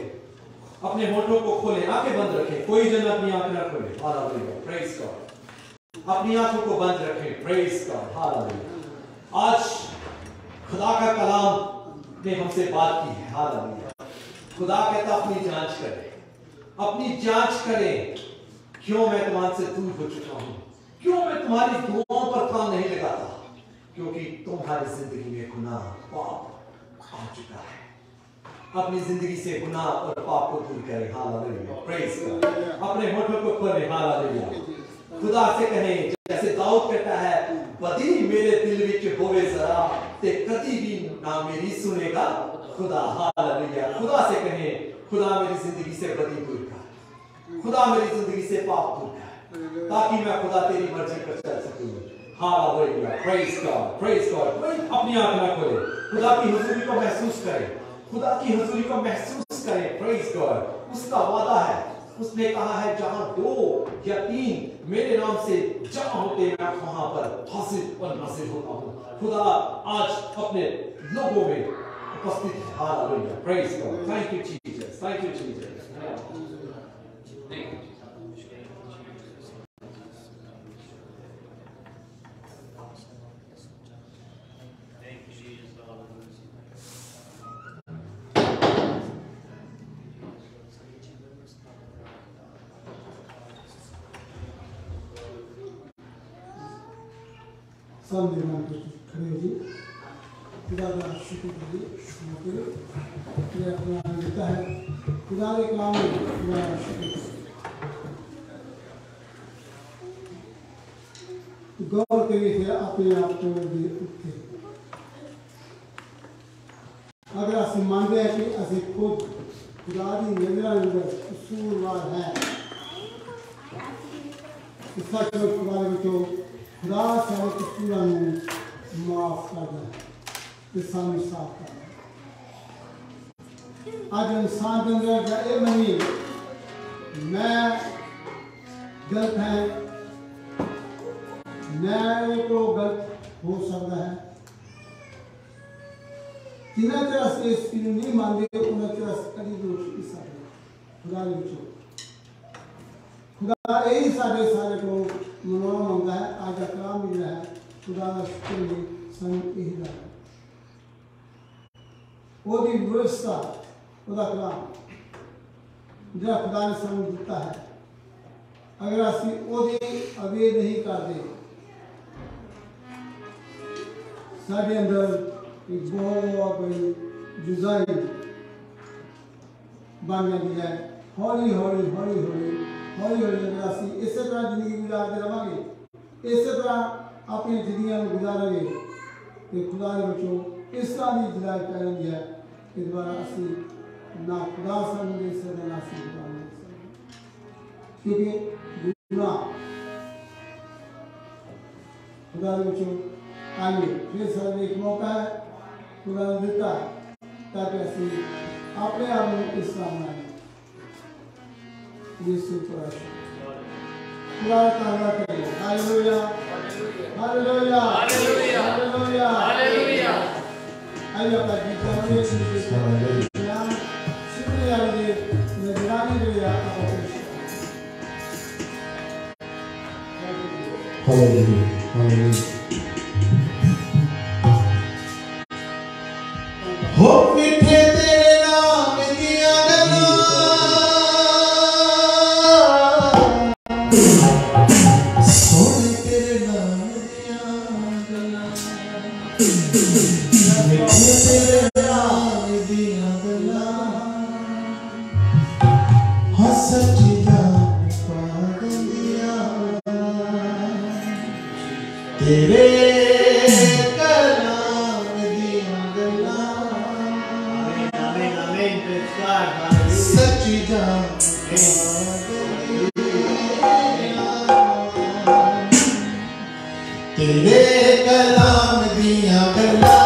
अपने होठों को खोलें, आंखें बंद रखें, कोई जन अपनी आंखें ना खोले, हालेलुया, प्रेज गॉड। अपनी आंखों को बंद रखें, प्रेज गॉड, हालेलुया। आज खुदा का कलाम ने हमसे बात की है, हालेलुया। खुदा कहता अपनी जांच करें, अपनी जांच करें, क्यों मैं तुम्हारे से दूर हो चुका हूं, क्यों मैं तुम्हारी दुआओं पर काम नहीं लगाता, क्योंकि तुम्हारी जिंदगी में गुनाह पाप आ चुका है। अपनी जिंदगी से गुनाह और पाप को दूर करें, हालेलुया, प्रेज गॉड। अपने होठों को खोलें, हालेलुया। खुदा से कहें जैसे दाऊद कहता है, बदी मेरे दिल विच होवे जरा ते कदी भी ना मेरी सुनेगा खुदा, हालेलुया। खुदा से कहें, खुदा मेरी जिंदगी से बदी दूर कर, खुदा मेरी जिंदगी से पाप दूर कर, ताकि मैं खुदा तेरी मर्जी पर चल सकूं, hallelujah, praise God, praise God. अपनी आंखें ना खोलें, खुदा की हुजूरी को महसूस करें, खुदा की हुजूरी को महसूस करें, प्रेज गॉड। उसका वादा है, उसने कहा है जहां 2 या 3 मेरे नाम से जमा होते मैं वहां पर हाजिर और नाजिर होता हूं। खुदा आज अपने लोगों में उपस्थित है, hallelujah, praise God, thank you Jesus, thank you Jesus. सब निर्माण खड़े हो जी, खुदा का शुक्र करिए, ये अपना देता है, खुदा के काम में खुदा का शुक्र। गौर करिए थे अपने आप को उठे, अगर असं मानते हैं कि असं खुद खुदा की नजर अंदर कसूरवार है, सच में खुदा विचों खुदा सारे कसूरां नूं माफ करदा है ते सानूं साफ करदा है। अज इंसान के अंदर ये मनी मैं गलत है, मैं को गलत हो सकता है, जिन्ना चਿਰ ਅਸੀਂ ਇਸ ਨੂੰ नहीं मानते उन्ना चਿਰ ਅਸੀਂ कभी दोष नहीं सकते खुदा ਦੇ ਵਿੱਚੋਂ। खुदा यही सारे सारे को मनोरम होता है। आज का कलाम भी है खुदा का शुक्र में सन यही है वो दी व्यवस्था, खुदा कलाम जो खुदा ने सानू दिता है, अगर असी ओदी अवे नहीं करते साडे अंदर एक बहुत बड़ी जुदाई बन जाती है। हौली हौली हौली हौली हौली हौली अगर असी इस तरह जिंदगी गुजारते रहेंगे, इस तरह अपनी जिंदगियां गुजारेंगे तो खुदा के बच्चों इस तरह की जुदाई पै जाती है कि दोबारा असी ना खुदा सानू दे सकते ना असी खुदा दे सकते, क्योंकि गुनाह खुदा के बच्चों। आइए फिर सारे एक मौका है खुदा ने दिता है ताकि असी अपने आप में इस काम में यीशु पर खुदा का करें। Hallelujah hallelujah hallelujah hallelujah. आइए अपना गीत गाएंगे, शुक्रिया दे निगरानी दे आपको। Hallelujah hallelujah. हो मिठे तेरे नाम दिया गल्लां, सोने तेरे नाम दिया गल्लां, मिठे तेरे नाम दिया गल्लां, हाँ सच्ची जान पा दिया तेरे तेरे कलाम दिया गल्ला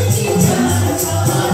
सच्ची जान दिया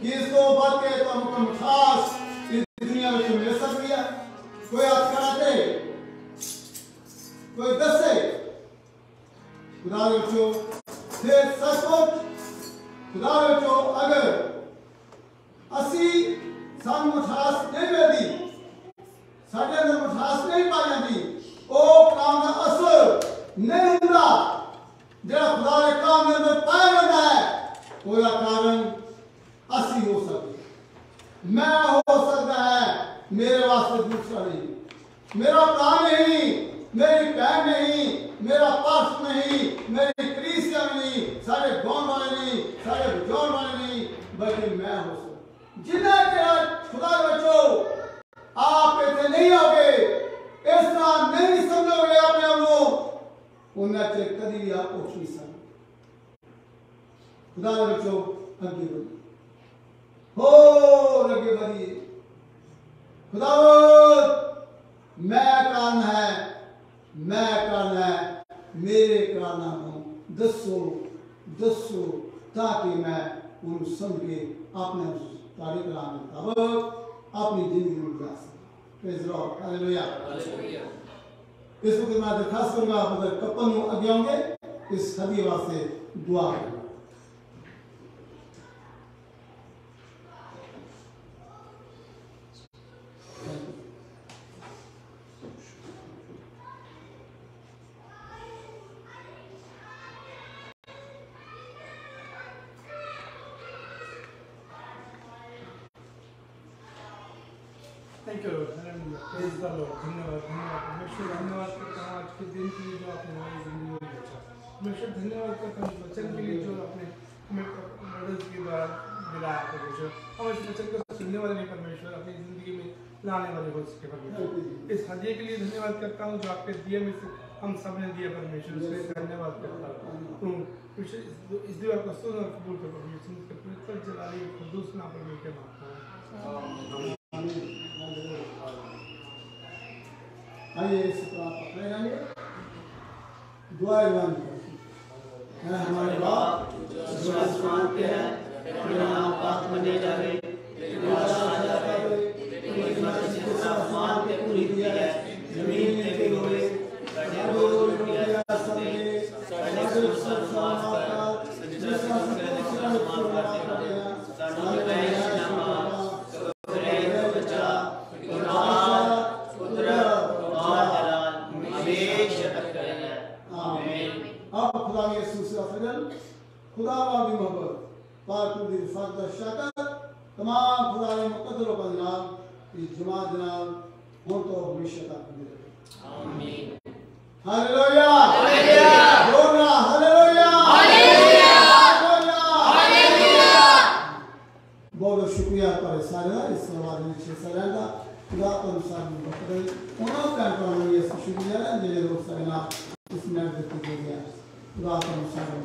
कि इसको बढ़ के तो हमको मिठास इस दुनिया में मिल सकती है। कोई हाथ कराते, कोई दसे, खुदा बच्चों फिर सचमुच खुदा बच्चों अगर असी सान मिठास नहीं मिलती, साढ़े अंदर मिठास नहीं पाई जाती, वो काम का असर नहीं होता जरा खुदा के काम के अंदर पाया जाता है। उसका कारण असी हो सके, मैं हो सकता है, मेरे वास्ते दूसरा नहीं, मेरा प्राण नहीं, मेरी बहन नहीं, मेरा पास नहीं, मेरी कलीसिया नहीं, सारे गांव वाले नहीं, सारे बुजुर्ग वाले नहीं, बल्कि मैं हो सकता। जिन्हें तेरा खुदा बच्चों आप ऐसे नहीं आओगे, इस तरह नहीं समझोगे अपने आप को, उन्हें कभी भी आप उठ नहीं सकते। खुदा बच्चों आगे बढ़िए, हो आगे बढ़िए। खुदा मैं कारण है, मैं कारण है, मेरे कारण हूँ, दसो दसो ताकि मैं उन समझ के अपने तारीख कराने तब अपनी जिंदगी में जा सकूं। Praise the Lord, hallelujah. इस वक्त मैं दरखास्त करूंगा आप उधर कपन आगे होंगे इस सदी वास्ते दुआ करें। Thank you Lord, hallelujah, praise the Lord. धन्यवाद धन्यवाद परमेश्वर, धन्यवाद करता हूँ आज के दिन के लिए जो आपने हमारी जिंदगी में बचा। परमेश्वर धन्यवाद करता हूँ वचन के लिए जो आपने हमें मदद के द्वारा मिलाया परमेश्वर। हम इस वचन को सुनने वाले नहीं परमेश्वर, अपनी जिंदगी में लाने वाले हो सके परमेश्वर। इस हदिये के लिए धन्यवाद करता हूँ जो आपके दिए में से हम सब ने दिया परमेश्वर, उसके लिए धन्यवाद करता हूँ। इस दीवार को सुन और कबूल कर परमेश्वर, पवित्र जलाली खुदूस नाम पर मिलकर मांगता हूँ। आइए इस तरह पकड़े जाएंगे, दुआ बंद है। हमारे बाप जो आसमान पे है, तेरा नाम पाक बने जाए, तेरी राजा करे, तेरी मर्जी के आसमान पे पूरी दिया है, जमीन में भी होए, करो रोटियां सबे, सब सब सारा जिसका सब माफ कर दिया, सारे नामा करे बचा, खुदा की मोहब्बत पाक की रिफात शक्र तमाम खुदा के मुकद्दरों का जनाब इस जमात जनाब हो तो हमेशा तक मिले। आमीन। हालेलुया हालेलुया बोलना हालेलुया हालेलुया हालेलुया। बहुत शुक्रिया पर सारा इस सवाल में छे सलांदा खुदा को इंसान में बकरे उन्होंने का ये शुक्रिया है जे लोग सगना इसमें देते गया खुदा को इंसान में